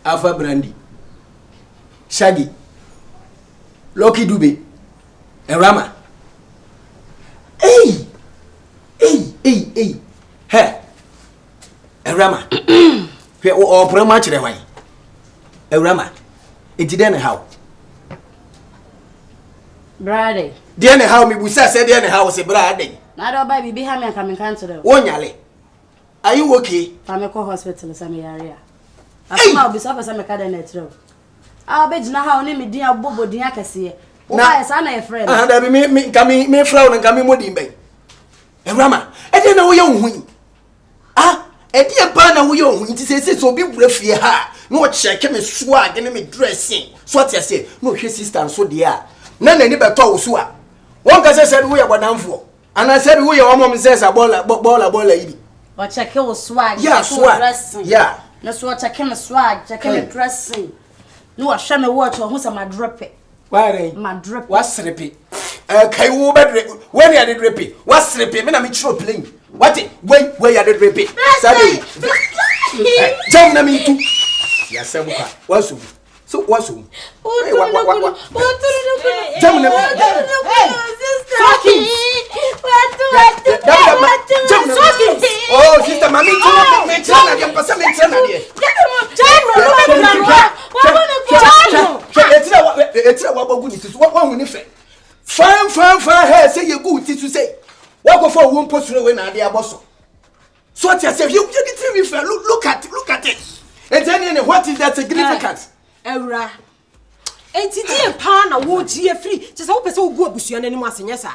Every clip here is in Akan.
Alpha Brandy, Shaggy, Lucky Dube, and Rama. Hey, hey, and Rama. Or Promatch the way. A Rama, it didn't how. Brady. Then how me we said then how was a Brady. I don't baby behind me coming cancel. One yale. Are you okay? I'm a hospital in some area. I'll be supposed to make a net row. I'll bet you now how name me dear Bobo Diacasi. Now, son, a friend. And me coming, me frown and coming with him. And Rama, I didn't know young wing. Ah, a dear partner, we own it is so be brief here. No check him swag and me dressing. So what I say, no, his sister, so dear. None any better Osaa. One can say we are what I'm for. And I said we are mom says a ball lady. Or check your swag, yeah, swag dressing. Yeah. That's what check him swag, check him dressing. No, I shall watch or who's a my drip it. Why, my drip? What's rippy? Okay, when you are the drippy. What's rippy? Men, I'm in playing. What it? Wait, where you are the drippy? Jump me too. Yes, what's so what's who? What? Oh, sister, mommy, fine, say you good to say. What go for one post when I dear boss? So what you say, you didn't refer. Look at it. And then what is that significance? Era. Enti die pa na wo gie free. Just wo pese wo gu abusua na nimu ase nyesa.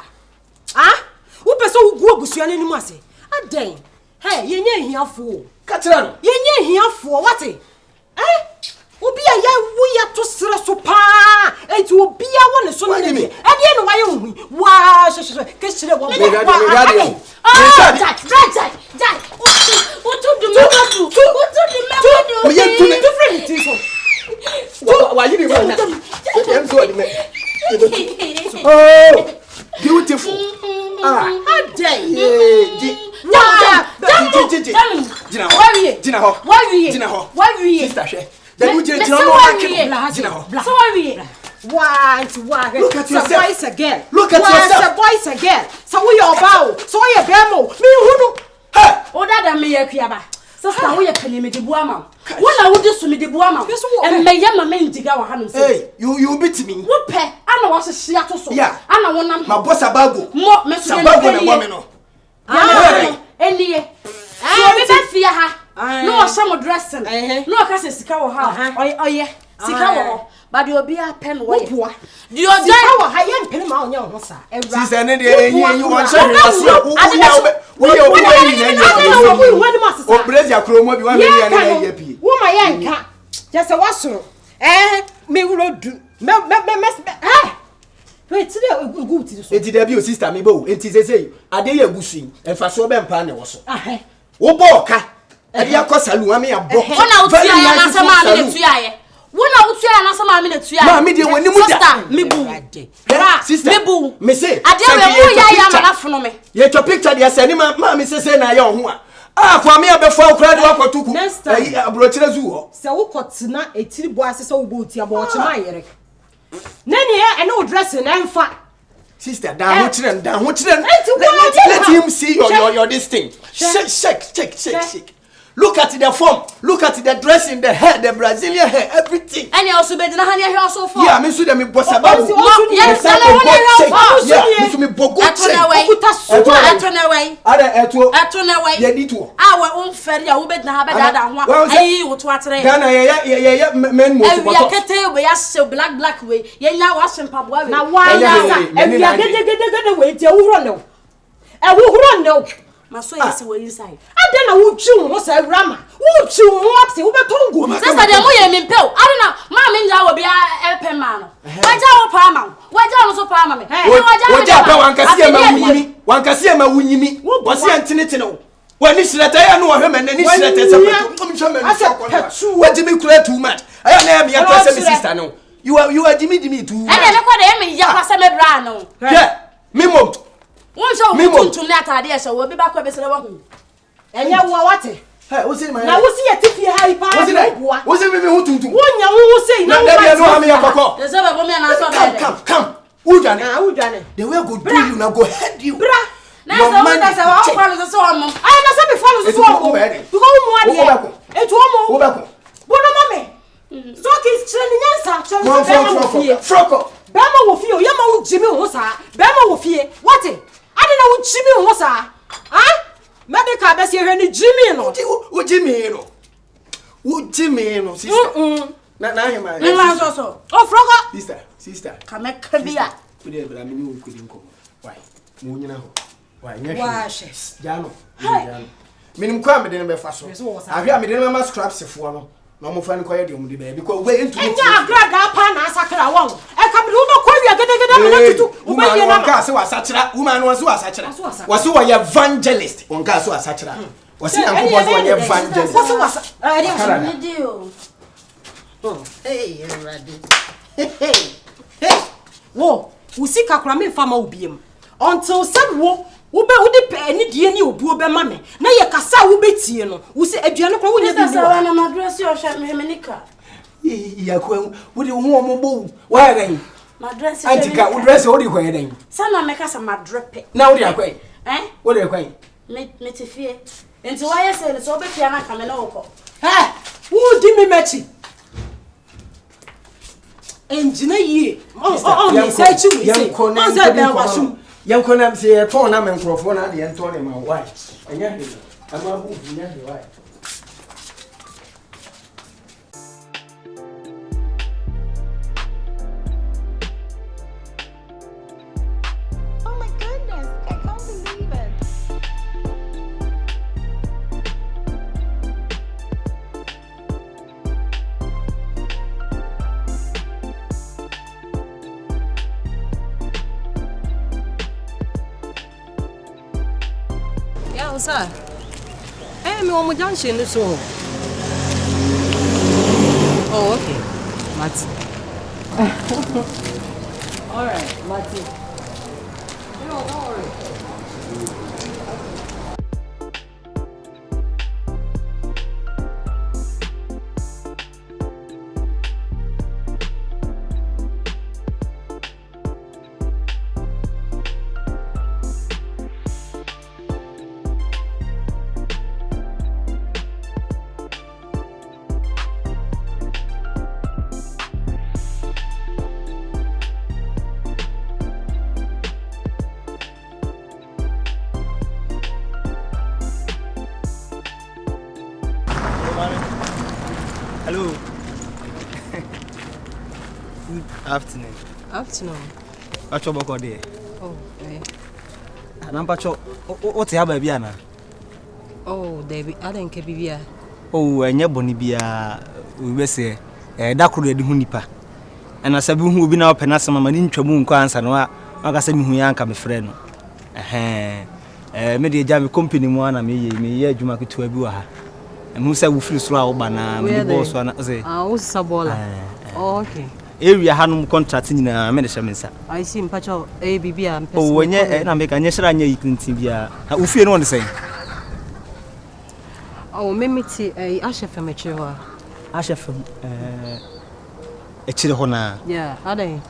Ah? Wo pese wo gu abusua na nimu ase. Aden. Hey, yenye hiafo. Katira no. Yenye hiafo. What? Obi a ya wo ya to sere so pa. Enti obi a wo ne so na ne. Ade no waye hu. Wa hwehwe. Keshire wo. Jack. What to do? Different things. Why you doing that? Oh, beautiful. How dare you? Look at yourself again. Look at yourself. Boys again. So we are bow. So we are bemo. Me who? Oh, that me a kiaba. Sister, we are penny me the buama. What I would do to me the buama. And may yama men dig our hands. Hey, you beat me. What pay? I know what's a Seattle so. Yeah, I know one. My boss abago. More Mr. Bago. Any. I don't fear her. No, some dressing. No, I can't see cow. Oh, yeah. Sikawo. But you'll be a pen way. Do you die? I am penny on your hossa. Sister, and you want to just a wasser. Me will do. Wait, today we go to the debut sister. Me bo. It is a say. I dare you see. And for so ben pan was. Oh, boka. And you are cosalu. I mean, a book. One out here. When I was here, some minutes, Mammy, you when you sister, me boo, me say, I dare me. Yet your picture, yes, any mammy says, I young one. Ah, for me, before crowd walk to next time, a brochure zoo. So, what's not a tea boy so booty about my Eric. Nanny, I know dressing and fat. Sister, down, let him see your this thing. Shake. Look at the form. Look at the dressing, the hair, the Brazilian hair, everything. And you also better than your house so far. Yeah, Miss Udemy Bossaba. Yes, I me Bogo. I turn away. I turn away. You need to. Our own ferry, I will bet have that one. I would watch it. Yeah, men most. We are getting away as so black way. Yeah, now watching Papa. Now, why? And we are getting away till we run. I will run no. My soul is inside. I don't know who chew was a rama. Who chew what's it? Who betongo? That's why I'm in pill. I don't know. Mamma will be a pen man. Why don't Palma? Why don't also Palma? One can see a winnie. What's the Antinitino? When this letter, I know him and then this letter. I said, what do you clear too much? I am your cousin, sister. No, you are Jimmy too. I never got him, Yasame Brano. Yeah, Mimo. One show me to let ideas, so we'll be back with Mr. Wahoo. And you are what? Hey, what's it, man? Now, what's it if you have power? What's it, who to do? One, you will say, no, there's a woman and I saw come. Who done it? They will go do you now, go head you. Now, that's our follows the song. I understand the follows the song. To go one, it's one more. Bonamame. Sokins training answer. Frocko. Bama will feel, Yama Jimmy Osaa. Bama will fear. What it? I don't know Jimmy Osaa. Huh? Medical best here any Jimmy no. What Jimmy no? What Jimmy no, sister? Now him also. Oh, Frocko. Sister. Come back, come here. But I mean, you couldn't go. Why? Munina. Why? Washes. Jano. Minim kwa me de be fa so. Ahwe me de me scraps fo no. No mo fa ni koye de mu de be because we into. Enya agrada pa na asakra won. E ka me no kwa wi agedegede me na tutu. Woman no ka se wasakra. Woman no so wasakra. Wase wo evangelist. Won ka so wasakra. Wase yankopɔ so wo evangelist. Wase wasa. Ni dio. Hey, ready. Hey. Wo, usika kura me fama ubiem. Until said wo ube pe ni die ni obuo be ma me na ye kasa wo betie no wo se aduane kro wo nya bi sa wana madresi o hwe memenika ya ko wo de ho mo bo wa gan madresi antika wo dress wo de ko yan sana meka sa madrepe na wo de akwan wo de akwan me tifie enti wa ye se so be fia na kame na wo ko wo di me mechi enjina yie me say chi we say on say ben washum Yankonam say turn na microphone na de turn ma why enya he ama bu nya he why Oh my goodness, I can't believe it. Osaa. Me want junction so. Oh, okay. Mati. All right, Mati. No, don't worry. Hello. Good afternoon. Afternoon. What's your boko there? Oh, Nampacho, what's your baby ana? Oh, David, I don't care bibia. Oh, enya boni bia we say da kro de hu nipa. Ana sabi hu obi na opena sama mani ntwamu nko ansa no aka sa mi hu yanka me frɛ no. Me de ja me company mu ana me ye adwuma ketua bi wa ha. Emu say wo free soro a wo ba na me boss ana say. Wo Sobolo. Oh, okay. Area hanum contract nyina me de hye me nsa. I see mpacho bibia mpese. Oh, wenye na me ka nye hira nya yikintin bia. Ha wo fie no won say. Oh, memiti ashefem echire ho. Ashefem echire ho na. Yeah, adai.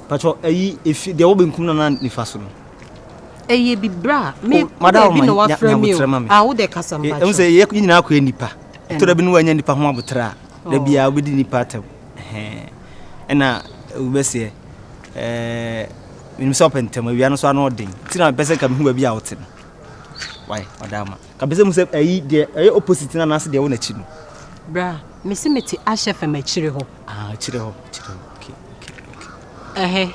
Pacho if de wo benkum na nifa so no. Bibra me madam bi no wa frame you. Wo de kasam pacho. Em say ye nyina akwa nipa. To da bi no wanya nipa ho abotra. Da bia obedi nipa tam. Ena ubese minim so pentem awia no so ana odin. Ti na pese ka me hu ba bia wote no. Why madam? Ka pese mu se de opposite na na se de wo na chi no. Bra, me se meti ashefem echire ho. Chire ho. Okay.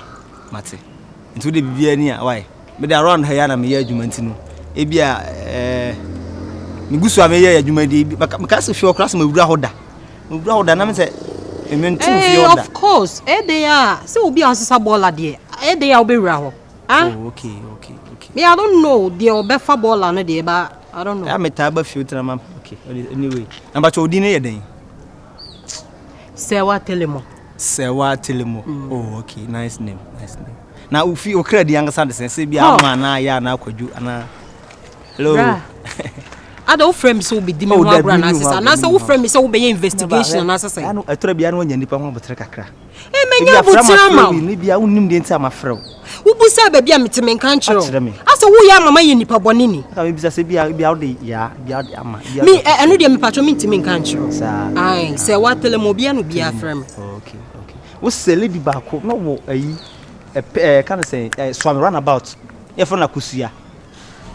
Mate. Ntu de bibia ni a why? Me dey around here na me ye adwuma ntinu e bia me gusu a me ye adwuma di me ka se fi okra se me wura hoda na me se me ntu fi hoda. Of course they are se obi ansesa baller de they are obi wura ho. Oh, okay. Me I don't know the obefa baller no de ba I don't know. I meta ba filter ma okay anyway number 2 odi ne ye den Telemo. Telemo. Oh, okay, nice name. Na ufi okra di anga sande se bia ma na ya na kwaju ana hello Ada wo frame so be di me ho agora na asesa na say wo frame so wo be investigation na asesa ano etora bia no nya nipa ho botre kakra menya botira ma ni bia wonim de ntia mafrew wo busa ba bia meteme nkan kyerɛ asa wo ya mama ye nipa bɔne ni ka me bisa se bia wo de ya bia de ama me eno de me patro me ntime nkan kyerɛ sa ai se wa Telemo bia no bia frame okay wo sele di ba ko no wo ayi can say swam run about ye for na kusua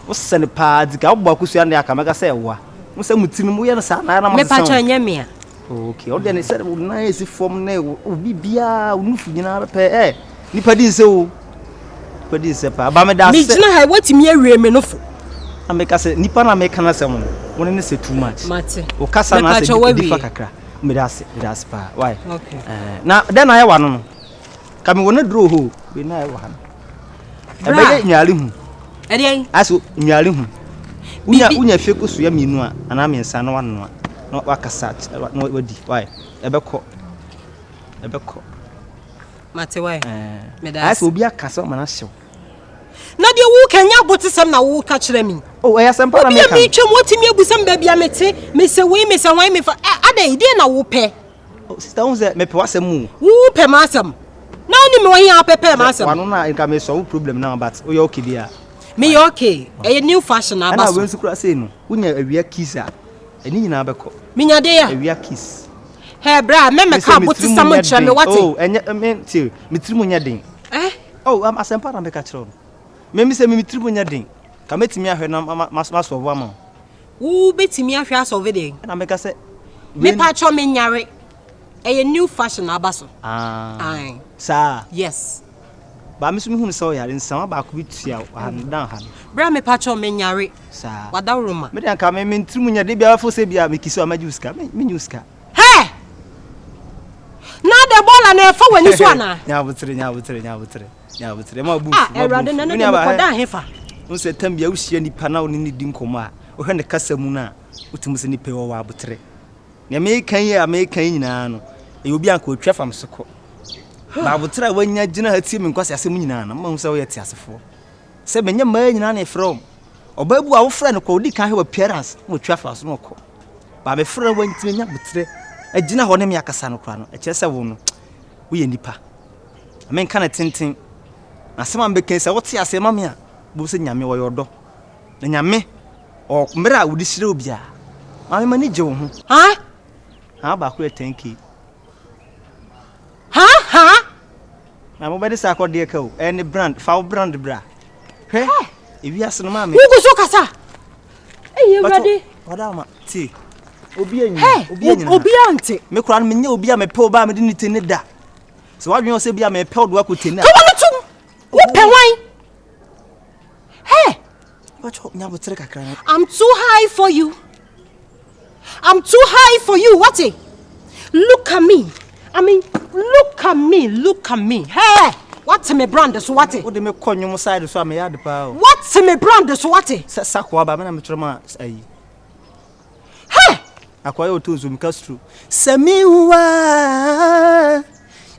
wo sene pa diga wo ba kusua na aka mega say wa wo se mutinu mu ye no sa na ma me patro nya me okay all the say na esi form na obi bia unufu nyina pe nipa di se o pedi se pa ba me da se me gina ha watimi awie me no fo ameka se nipa na meka na se mo woni ne se too much mate o kasa na se di fa kakra me da se pa why okay na den na ye wa no ka me wona dro ho be na ye wa no e be ye nyaale hu e dey aso nyaale hu unya fe ko so ya minu a ana me nsa na wa no na wa kasa na wadi why e be ko mate why me da aso obi akasa ma na hyew na de wo kanya botisam na wo ka kyerɛ mi ɛyɛ sempa na me ka mi twem wotimi abusam ba bia mete me se wei me se wan me fa ada ide na wo pɛ sister wo se me pɛ wasam mu wo pɛ ma asam na oni me wo hia pɛ ma asam wano na nka me solve problem now but o ye okay dia me ye okay ɛyɛ new fashion aba so na wensu kura sei no wonya awia kiss a ɛni nyina bɛkɔ minya de ya awia kiss he bra me ka botisam nkyerɛ me wate ɛnyɛ me tie me trimu nya den am asempa na me ka kyerɛ no me se me trimu nya den ka metimi ahwe na maso wa ma wo betimi ahwe asove den na me ka se me pa cho me nyare a new fashion abaso ai sa yes ba me so me hu se o yare nsan ba ko bitua dan ha bra me pa cho me nyare sa wadawroma me dan ka me trimu nya de bia fo se bia me kiso amajuska me nyuska he na de bola na efa wani so ana nya butre ma bu erade na na ko da hefa unse tambia ushia nipa na oni ni di nkomo a wo hwe ne kasa mu na utum se nipa wo wa butre ne me kan nyina no e obi anka otwa fam soko ba butre a wanya gina ha tie me nkwase asem nyina na ma hu se wo yete asefo se menya ma nyina na from obabu a wo frɛ no ko odi kan he appearance mo twa fa so no ko ba me frɛ wanti nya butre agina ho ne me akasa no kra no e kyerɛ se wo no wo ye nipa amen kana tenten asema mbeke se wote asema me a bo se nyame wo yodo na nyame o mra wudi sire obi a mame mani je wo ho ha ba ko 10k na mo be de sa ko de ka o any brand fa brand bra he e wi ase no mame wo go so kasa eye ready oda ma ti obi ante me kura no me nya obi a me pe oba me de ni tene da so wadwen o se bia me pe odo akotene ko wono tum wo pe wan I'm too high for you. What? Look at me. Look at me. Hey, what's my brand so what? What do me call you side so me yard pa. What's my brand so what? Sakwa ba me na metroma ayi. Hey, akwa yo to zoom castro. Samiwa.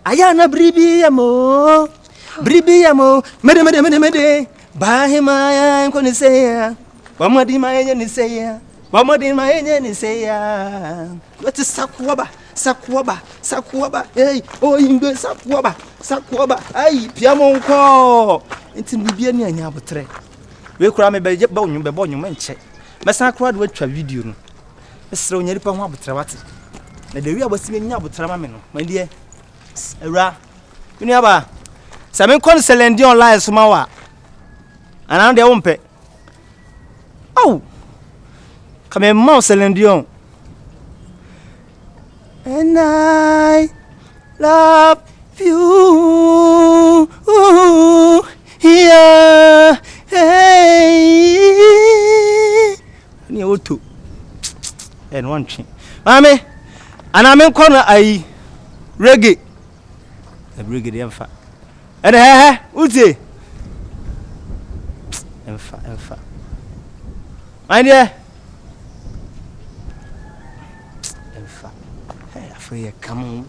Aya na bribi amo. Mede. Bahima ya nkoni seya bamadi mayenye ni seya wati sakuaba hey o ingbe sakuaba ai piamo nko enti bibia ni anya abotre we kura me be ba onyu be bonyu menche mesa kura de watwa video no esre onyari pa ho abotre wate na de wi abasime nya abotre ma me no mandie awra uni aba same kon selendi online so ma wa ana de wompe come mouse Celine and I love you yeah hey ni oto and one thing mami ana me kono ai reggae the reggae dem fa and uti Enfa. My dear. Enfa. Hey, afraid come on.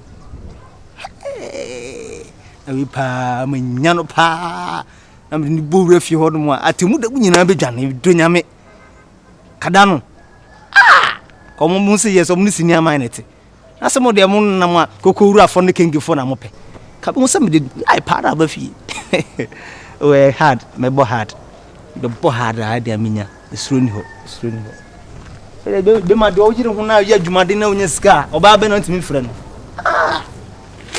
Hey. We pa me nyano pa. Na me ni bo refi ho no Atemuda bu nyina be dwane do nyame. Kada no. Come on, say yes, I'm listening to my As some of the moon, Nama, Kokura from the king for Namope. Come on, somebody, I part of a fee. Oh, hard, my boy hard. The boy hard, I had the Amina, the swing ho, swing ho. They might do you know now, yet you might know in your scar, or Babin on to me, friend. Ah,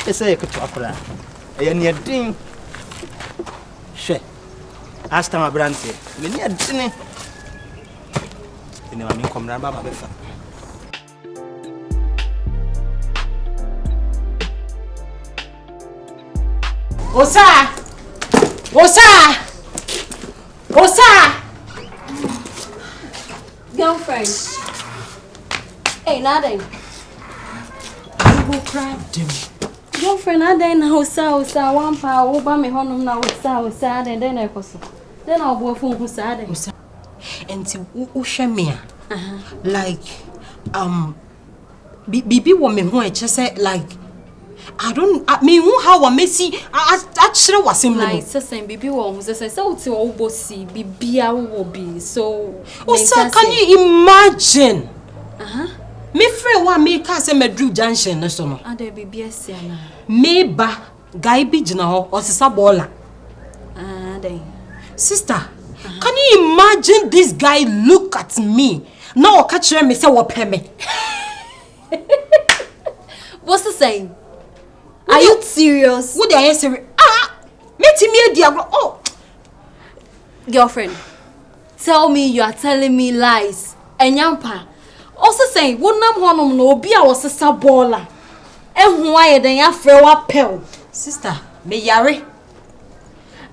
they say I could talk around. And you're doing. She. Ask my brand say, when you're doing. You know, I mean, come down, Baba. Osaa! Osaa! Osaa! Girlfriend. Hey, nothing. I will grab them. Girlfriend, I then Osaa, one power, over me home now, Osaa, and then I was. Then I'll go for Osaa. And to Ushemia. Like, Bibi woman who I just said, like, I mean, how I may see, I actually was him like, saying Bibi won't say, so to Owuo see, Bibi will be so. Osaa, can you imagine? Me friend one make us a Medru Junction, no summer. And there be BSC. Me ba, guy be general or Sobola. Sister, can you imagine this guy look at me? No, catch me say what pay me. What's the same? Are you serious? What I say? Meet me dear. Oh, girlfriend, tell me you are telling me lies. And Yampa, also saying, what nam no be our sister Sobola. And why then ya frewa pel? Sister, me yare.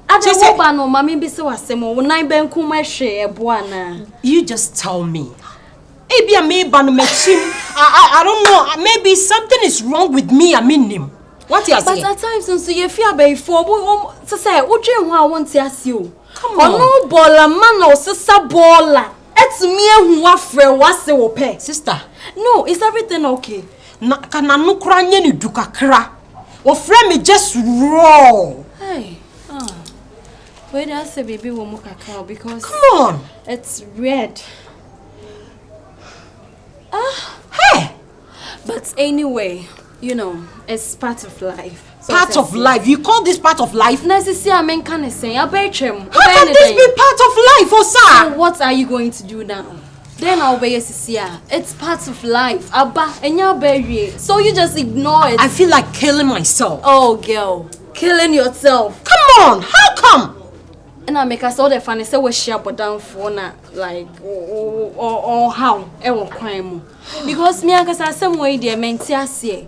I just hope I know mommy be so asemo when I ben kuma share buana. You just tell me. Maybe I may ban machine. I don't know. Maybe something is wrong with me. I mean him. What you saying? But at times, so you fear by for to say, what you want to ask you? Come on. No baller man or sister baller. It's me who afraid what's the pay. Sister. No, is everything okay? Na kana no kranye ni dukakra. O friend me just raw. Hey. Where do I say baby will mock a because come on. It's red. Hey. But anyway, you know, it's part of life. So part of life? You call this part of life? Necessary, I mean, can I say? I bet you. How can this be part of life, Osaa? So what are you going to do now? Then I'll be Cecilia. It's part of life. Abba, and you'll bury it. So you just ignore it. I feel like killing myself. Oh, girl. Killing yourself. Come on. How come? And I make us all the funny say we share but down for na like or how e won crime because me and say same way dey menti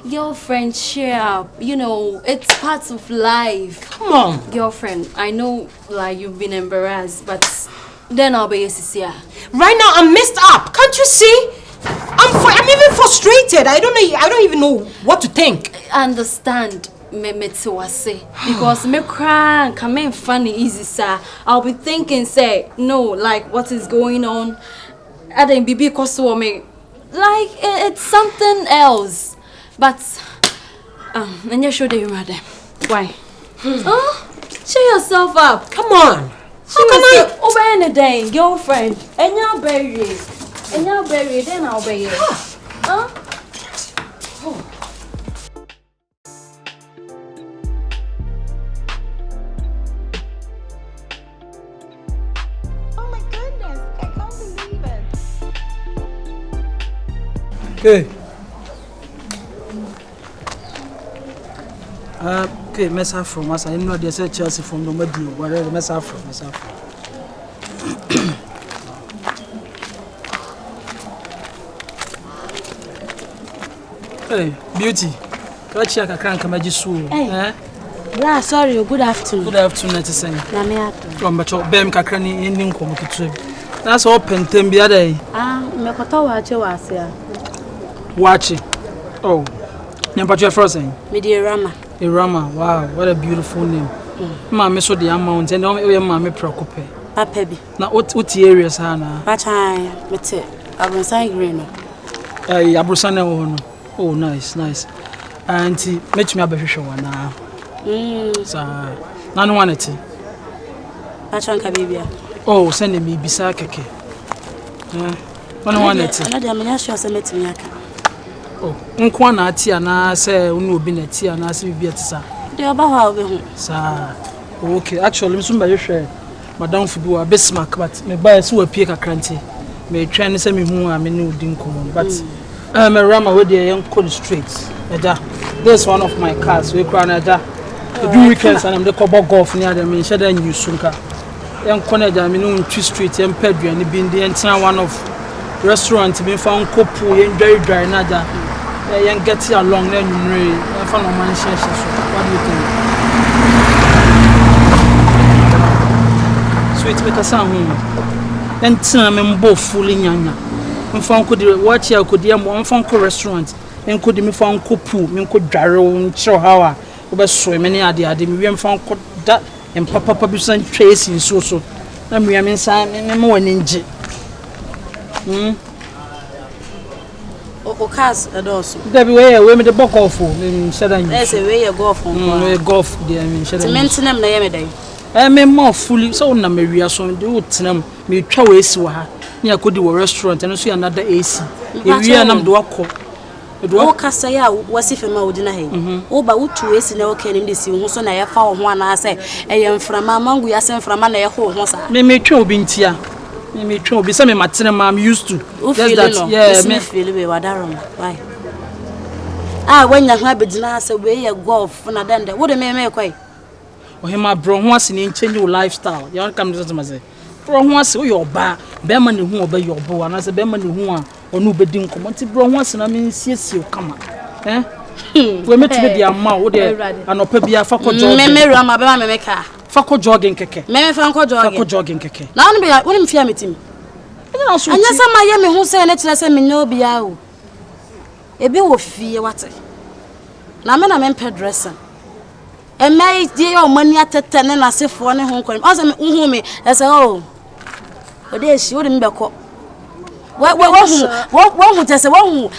girlfriend share up, you know, it's part of life. Come on, girlfriend, I know like you've been embarrassed, but then I'll be Cecilia. Right now I'm messed up, can't you see? I'm even frustrated. I don't even know what to think. I understand. Because me cry come in funny easy sir. I'll be thinking say no, like what is going on? I didn't be because me like it's something else. But and you should you rather. Why? Cheer yourself up. Come on. How can I over anything, girlfriend? And you'll bury it. And you'll bury it, then I'll bury it. Oh. Okay. Okay, mess up from us. I know they said Chelsea from the Madu. Whatever, mess up from. Hey, beauty. Catch your crank, Majisu. Eh? Yeah, sorry, good afternoon. Good afternoon, that's saying. Namiato. But your Bem Cacrani in Ninko. That's open Tembia day. Mekoto was here. Watch it. Oh, Nampa your frozen. Rama. Rama, wow, what a beautiful name. Mamma saw the amount and don't your mammy preoccupy. Papabi. Now, what areas, Hannah? But with it. I was saying green. Abrusana. Oh, nice. Auntie, make me a better show now. None one it. Pachanka baby. Oh, send me Bisakeke. Ono wan eti. Ana dia menya sure say metimi aka. Oh, nkwa na ati ana say unu obi na ati ana say bibia tisa. De oba ho obi hu. Sa. Okay, actually me so ba hwehwe madam fudu a besmark but me buy so apie kakranti. Me try ne say me hu a me ne odi nkomo but me rama we dey yan code straight. Eja. This one of my cars we kra na eja. Do weekends and I'm the cobo golf near them in Shada New Sunka. Young Conaja, Minun Tree Street, and Pedro, and the Bindi, and one of restaurants been found Kopu and very dry nada. Young get here along then you know, I found a man. What do you think? Sweet make a sound home. And Tim and both fooling Yana. And found could watch here could hear one phone restaurant and could me found Kopu, Minko Jaro, and Chohawa. Over so many ade me wiem fan ko da em papa bi san trace so na me am san me mo ninje O cars adoso da bi we me the book off me shedan you say we golf we golf there me shedan maintenance na ye me dai me more fully so na me wia so de wotenam me twa we si wa ha ne akodi wo restaurant and so another AC e wia nam de wakọ o kasa ya wasifema odina he o ba utu esi na oke nim de si hu so na ye fa ho ana se eye mframa mangu ya se mframa na ye ho sa me twa obi ntia me twa obi se me matene ma I'm used to that's that yeah me feel we wadarom why wanya ho abedina se we ye golf na dende wo de me kwai o hema bro ho ase ni change your lifestyle you want come to say bro ho ase wo yo ba be ma ne hu oba yo bo ana se be ma ne hu a onu bedi nkomo nti bro ho ase na me nsiesie o kama we metime dia ma wo de anopa bia fa ko jogging me rama be ma me ka fa ko jogging keke me fa ko jogging keke na onu bia woni mfia metim anya sa ma ye me hu se na kire se me nya obia o ebi wo fie wate na me pedressa e mai die o mani atete ne na sefo ne ho kwani o se me hu me e se o de shi wo de me beko wo tese wo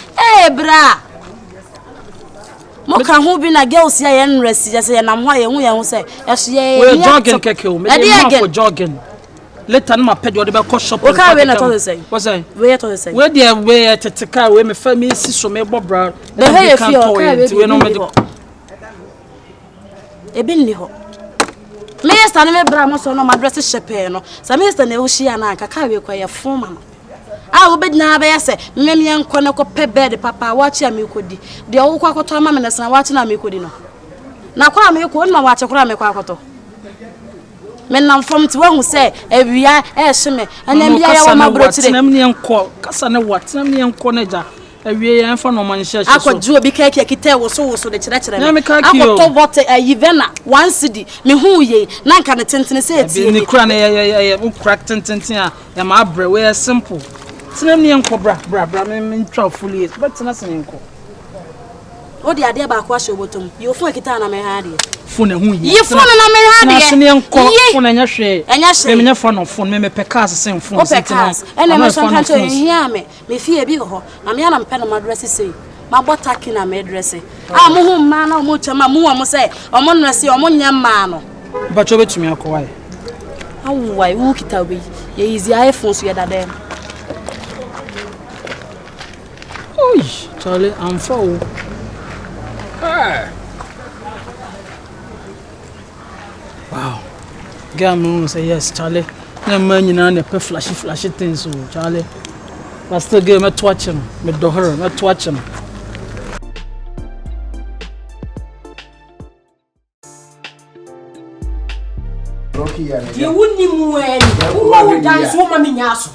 bra mo kan hu bi na girls ya yen resi je se na mo ya hu se e so ye jogging keke o me dey for jogging later na ma pede o de be ko shop o ka we na to say what say we to say we dey we tetika we me fa me si so me bo bra de he fi o ka we no me ebi ni ho me sta na me bra mo so no ma dress shepe no sa me sta na wo hia na kaka we kwa ye foma no wo bedna ba yese mmem ye nkọ na ko pe bed papa wachi am ikodi de wo kwa akoto ama me na san wachi na am ikodi no na kwa am ikodi na wachi kwa am kwa akoto me nam fom ti wo hu se awia hye anya bia ya wa mabrotire nam ne nkọ kasa ne wat nam ne nkọ na ja awia ya mfa no man hye so akọju obi ka kite wo so de kire me akoto vote ayivena one cd me hu ye na nka ne tentene se eti ni kura na ya crack tenten a ya ma abre we simple tinam ne nkọ bra me ntwa fully but na se nkọ o de ade ba kwa shobotom ye ofun akita na me ha de fun na hu ye fun na me ha de na se ne nkọ fun anya hwe me nya fun no fun me pe cars sen fun o pe cars ene me so kan to hia me fie bi ho na me na mpe na madress sei ma botaki na me dress mo hu ma na mo chama mo wa mo sei o mo nrese o mo nya ma no ba cho betumi akọwa awai wo kita obi ye easy iPhone so ye dada oi Charlie I'm for wow gamu say yes Charlie na man nyina na pe flashy things so Charlie but still give me to watch him me do her me to watch him ye wuni mueni wo dance wo mami nyaso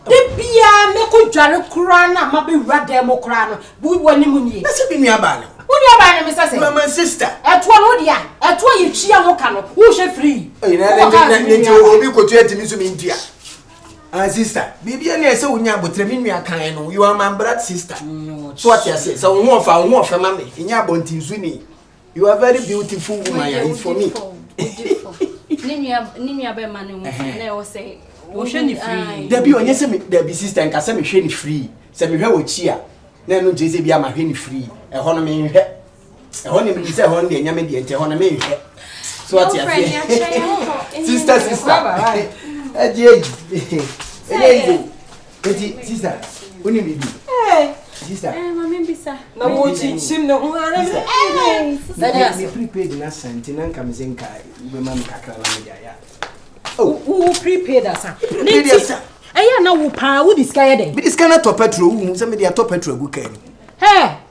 de bia me ko dware kura na ma be wura mo kura no bu woni mu nie na se bi nua ba no woni aba na me sase my sister eto no dia eto ye twia ho ka no wo hwe free na nti obi kotu atimi so me ntua sister bibia na ese wonya abotre me nua kan no you are my brother sister so what you say so wo ho fa ma me nya abontinsu ni you are very beautiful woman it's for me Nini be manu na o say wo hwe ni free Debi onye se me debi sister nka se me hwe ni free se me hwe wo chi a na no je se bia ma hwe ni free e ho no me hwe e ho ni me se ho ni enya me de ente ho na me hwe so what you say sister eji Sister, uni bibi. Sister. Mama bisa. Na wochi shim no ngara. Me prepaid na santi nan kam zenka we mam kakra la me ya. Who prepaid asa? Na wo pa wo discard dem. Me discard na to petrol wu se me dey to petrol gu kan.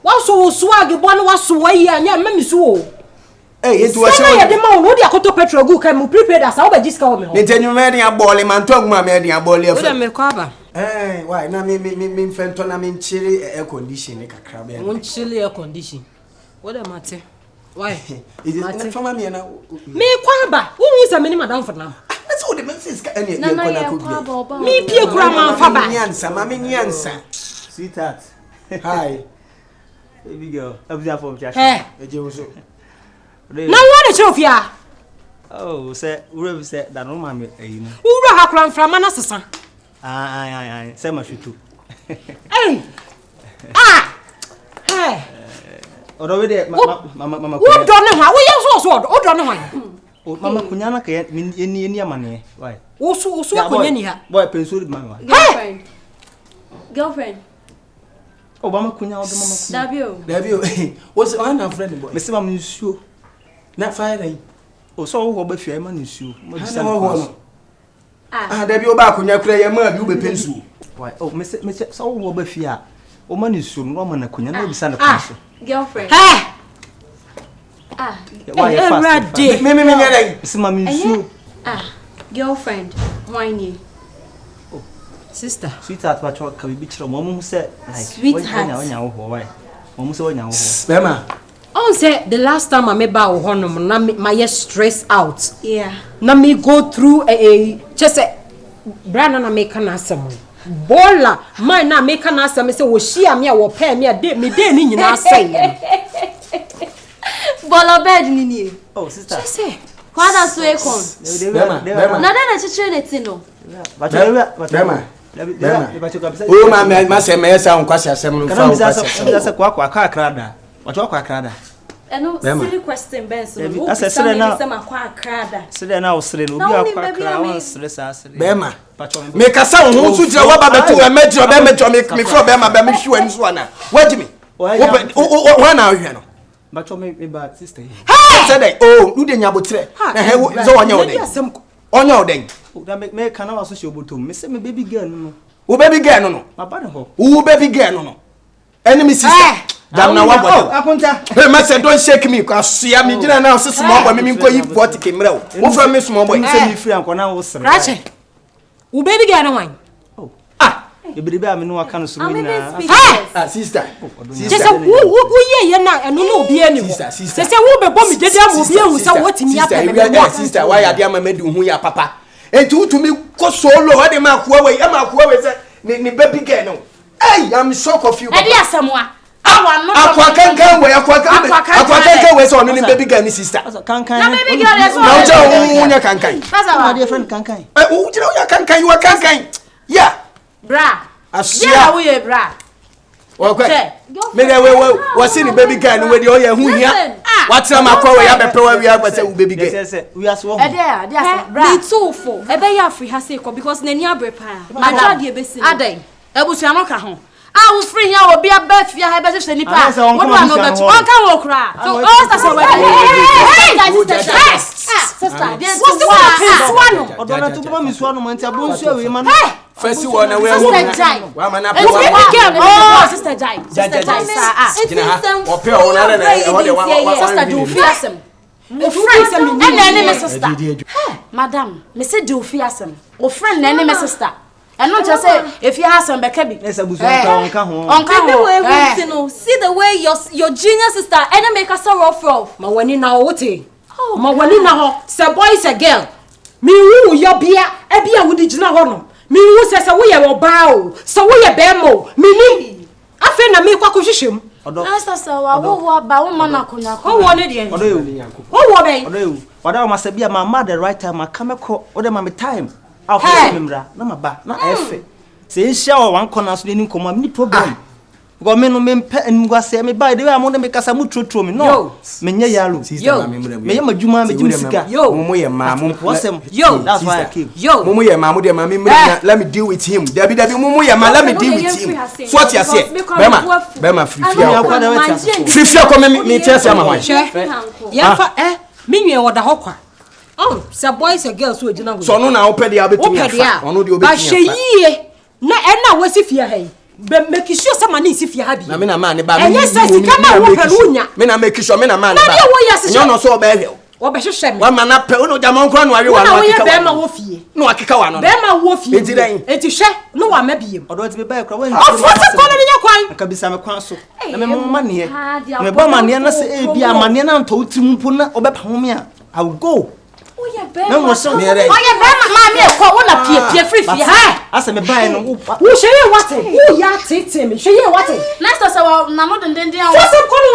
Waso swag bon waso wa yi anya mami so o. Yetu wa se ya de ma wo dey akoto petrol gu kan mu prepaid asa wo be discard me ho. Ntentan me dey abole man to aguma me dey abole afa. Wo dem me ko aba. Why na me fento na me nchiri air condition kakra be. Won chili air condition. Wo dem mate. Why? Mate fama me na. Me kwa aba. Wo hu se me ni madam for na. That's all the message ka any na na me pie kura man fa ba. Mami nyansa. Sweetheart. Hi. Baby girl. Abia from church. Eje wo so. Na wo de chofia. Oh, say we say that no ma me eyi no. Wura ha kura mframa na sesa. Ai. Say ma shutu. Odo we de mama. Wo do ne ho. Wo ye so wo do ne ho. Mama kunya na ka eni amane. Why? Wo so kunya ni ha. Boy pensuri mama. Girlfriend. Oh, mama kunya odo mama kunya. Dabio. What's one friend boy? Me say mama nsuo. Na fire. O so wo ba fia ma nsuo. Mo bisa no. Dabio ba kunya kura ye ma bi wo be pensu. Why? Oh, me say so wo ba fia. O ma nsuo no ma na kunya na bisa na pensu. Girlfriend. Why you fast? Me nyere. Say mama nsuo. Girlfriend. Whiny. Sister. Sweetheart, what you can be chiro mom say like sweetheart. Onya wo why? Mom say onya wo. Bema. On say the last time I me ba wo honom na my stress out. Yeah. Na me go through a just say brand na make na asem. Bola my na make na asem say wo hia me a wo pair me a day me day ni nyina say. Bola bed ni. Oh, sister. Just say. Kwada so e kon. Bema. Na na chichire neti no. Bema. Oh ma say me say on kwase asem no fa kwase say kwa akrada. Wacho kwa akrada. Eno silly question ben so. I say na say ma kwa akrada. Sire na o sire no bi akwa akrada won sire sa sire. Bema. Me kasa ho so jira wa ba betu e mejo be mejo me fro bema be me hwu ani so ana. Wajimi. Wo na hwe no. Bacho me ba sister. Ha! Say dey oh, you dey nyabotre. Na he so onya oden. Onya oden. Me kana wa so she obotom. Me say me baby girl no. Wo baby girl no no. Baba ne ho. Wo baby girl no no. Enemy sister. Damn na wa boy. Akunta. Hey, man say don't shake me cause see me gina na so small boy me nko yi 40 kemra wo. Wo from me small boy. Say me free anko na wo sere. Rache. Wo baby girl no wan. Oh. Ebiribe a me no aka no so me na. Sister. Just wo ye na eno na obi ani ho. Say wo be bom dede am obi ehu say wo timi apeme. Sister, why ya dia mama du hu ya papa. Enti utumi ko solo wa de ma akuwa we say ni baby girl no. Hey, I'm shocked of you. E dey asemwa. Akwa kankan we so no ni baby girl ni sister. Kankan. Na baby girl is na uja unya kankan. My dear friend kankan. Uja unya kankan, you are kankan. Yeah. Bra. Asia. Yeah, we are bra. Okay. Me dey we see the baby girl no we dey oya hu hia. What am akwa we ya be pe we ya say baby girl. Yes, we are so. E dey bra. Ni too for. E be ya free ha say ko because nani abre pa. Madra de be say. Aden. Ebusia no ka ho. I was free here will be a bet for your best nipa. What do I know that one can walk cry? So all that's a way. Sister, this one. Odona to mama miswano man tia bonsu we man. First one we Sister Jai. Wa man Oh, Sister Jai. Sister Jai. Ope o na na Sister do fiasem. O friend and enemy sister. Madam, me say do fiasem. O friend and enemy sister. And not just say if you have some bekabi. Let's abuso onka ho. Onka see the way your junior sister and make us so rough. Ma wani na wote. Ma wani na ho. Say boy say girl. Me wu yo bia e bia wo di gina ho no. Me wu say wo ye wo ba o. So wo ye be mo. Me ni. Afa na me kwa kohwehwem. Odo. Asa wa wo ba wo mana konya ko. Wo ne de. Odo yo. Wo be. Odo yo. Wada ma se bia ma the right time akameko. Odo ma me time. Afọ memra na maba na efe se nsia wa wan kona so ni nkoma ni problem Go me no me pe enugwa se me buy the way am me kasa mu trotro me no me nya yalo me ya madwuma me jim sika mumu ye ma mumu wasem that's why I came mumu ye ma mu de ma me let me deal with him dabi mumu ye ma let me deal with him so what you say bema frifia ko me tiasa ma hwan ya fa me nwe woda hokwa se boys and girls who ejina go so no na opedi abetumi afa ono de obetumi afa ba hweye na enna wasifia hai be make sure say mani sifia ha bi na me na ma ne ba me yes sika na wo pelu nya me na make sure me na ma ne ba nyo no so oba hwe wo be hwehwe me wa ma na pe uno jama nkro no awe wa no akika be ma wo fie no akika wa no be ma wo fie enti hwe no wa ma biem odo ti be ba ekra wa ofose ko na nya kwan ka bisa me kwan so na me mama ne me ba ma ne na se e bia ma ne na nto utim mpo na obepa ho me a I will go. Na wo so me re. Oye be ma me ko wo na pie free fie ha. Asa me buy no. Wo hweye wate. Wo ya tete me hweye wate. Next time say na mo denden dia. Fose ko no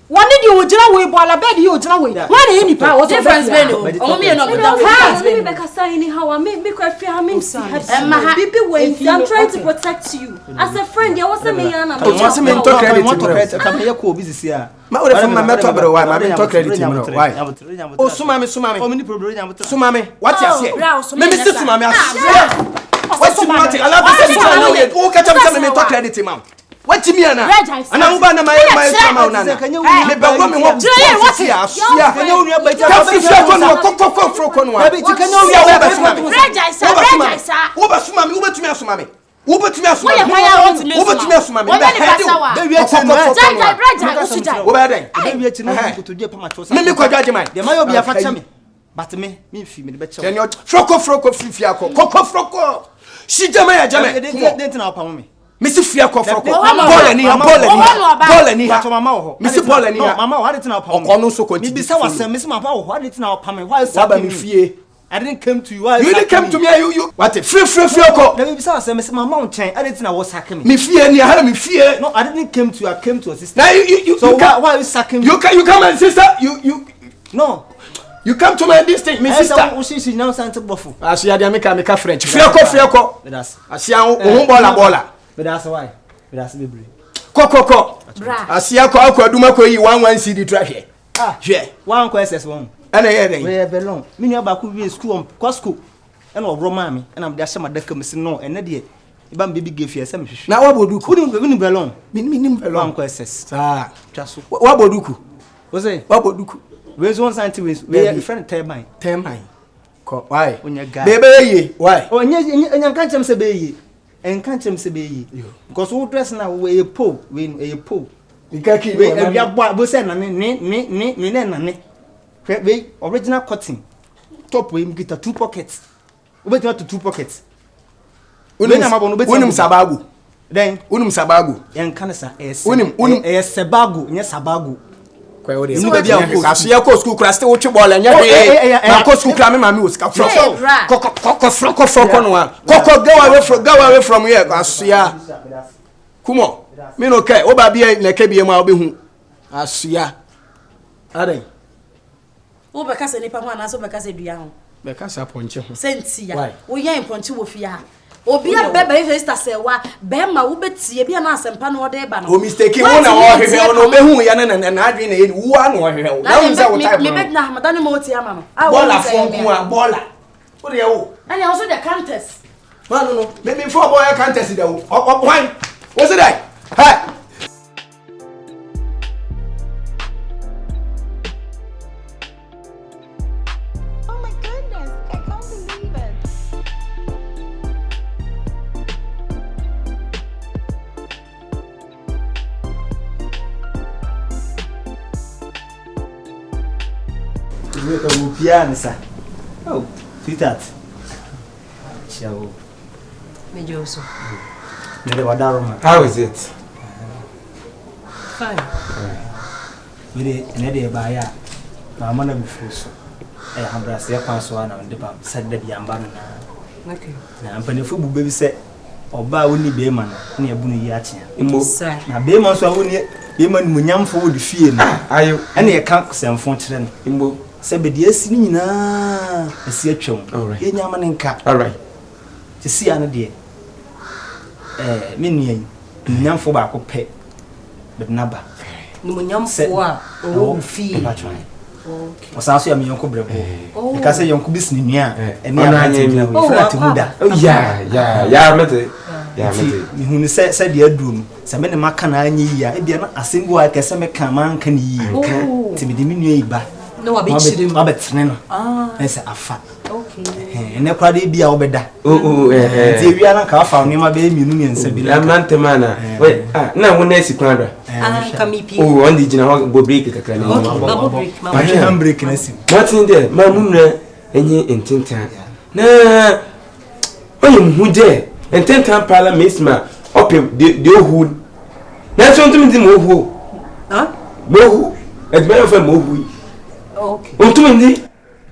wani di ojira we bo ala bed di ojira we. Wani e nipa wo difference be no. Omo me no go down. Me be kasa anyhow me ko afia ha me si ha. Bibi wait, I'm trying to protect you. As a friend, you was me yana. O se me to credit. Ka me yakọ obi sisi a. Ma ore fun ma meto bere why ma me to credit me no why. O suma me. O mini problem nyamotro. Suma me. What you say? Me se suma me asia. What you want? I love you say na we. O ka cham me to credit ma. What you mean ana? Ana uba na my suma una na. Me be wo me wo. What you asia? Kanya unu ba ita. Ka fi ko no ko ko no. Be ti kanya unu ba suma me. Wo ba suma me, wo betumi asuma me. Wo betumi asuma me. Wo betumi asuma me. Wo be ni pasawa. Be wi echi no. Jai breja usujai. Wo ba den. Be wi echi no ko to pa ma cho sa. Me ko dwaje man. De ma yo bia fa cha me. But me fi me de be cha. Then you froko fifia ko. Koko froko. Shi jama ya jama. Dent na opa me. Misi fia ko froko. Ball ni ha. To mama wo. Misi ball ni ha. Mama wo had it na opa me. Okono so ko. Me bisa wasem misi mama wo had it na opa me. Why Saba me fie. I didn't come to you. You didn't come to me. You. What? Free ko. Let me bisa wasem misi mama wo chen. I didn't na was sack me. Me fie ni ha me fie. No, I didn't come to you. I came to a sister. Now you so why are you sacking me? You come and sister. You. No. You come to my distinct, my sister. She now sent to Buffo. Asia de America French. Free ko. That's Asia o bola. But that's why. But that's baby. Koko. Asia ko akwaduma ko yi 11 CD tra hwe. Hwe. One ko SS1. Ana ye den. We be long. Me nua ba ko wie school Costco. Ana obro ma me. Ana am de ahye madaka me se no. Ene de e ba baby gefie se me hwehwe. Na waboduku. Woni be long. Minim be long. One ko SS. Sa. Twaso. Waboduku. Wo say? Waboduku. We one cent we friend termine. Ko why? Onya guy. Bebe ye. Why? Onya kan chem se be ye. En kan chem se be ye. Because we dress na we a po, we a po. Ikaki we a bo say na ne na ne. We original cotton. Top we get 2 pockets. We bet to 2 pockets. Unum sabagu. Then unum sabagu. En kan sa es. Unum sabagu, nya sabagu. Kwa ode. Ni bia ko. Aso ko school class te wo twe ball anya he. Na ko school class me mama wo ska fro. Koko no one. Koko go away from here. Aso ya. Kumo. Me no kai. O ba bia na ka bia ma obehu. Aso ya. Ade. Wo be ka se nipa ho ana so be ka se dua ho. Be ka sa ponche ho. Senti ya. Wo yan ponche wo fia. Obi a beba e sister sewa be ma wo betie bia na asempa no ode ba no. O mistake wo na wo hwehwe no behu ya na adwen na ye wo anu wo hwehwe. Na wo say wo type. Me bet na madane mo tie ama no. Bola fo nku a bola. Wo de wo. Ani also the countess. No. Me for boy countess de wo. Why? What's it like? Hey. Oh, see that. Ciao. Mejoso. How is it? Fine. Nede baya. Na amana bifuso. Hambra se kwa so na ndepa sadda bi amba na. Okay. Na ampane fu bube bi se oba woni be ma na ebu no yi atia. Na be ma so woni be ma nu nyamfo wo di fie no. Ayo. Ene ye ka semfo kire no. Imbo. Sebe de asi ni nyina asi atwam. Ye nyama ne nka. All right. Ti si ane de. Me nuan. nyamfo ba ko pe be naba ni nyamfo a o fi okay Osaa so ya me yonko brebo e ka se yonko bisni nua ene ya Atemuda ya mete mi hunu se de aduru se me ne maka na anyi ya e bia na asembu a kese me kan man kan yi ti me de mi nua iba no wa be chire mu abetene no ese afa okay ene kwade bia obeda ti ewia na ka afa ni ma be mienu nyensa bi la mantema na we na wona esi kwada kamipi on di jina ho bo break kakra ni ma handbrake na si what in there ma munna enye Ntentan na oye mu de Ntentan pala mesma opem de ohu na so ntumi di mo ohu mo ohu edme fa mo ohu okay ntumi ndi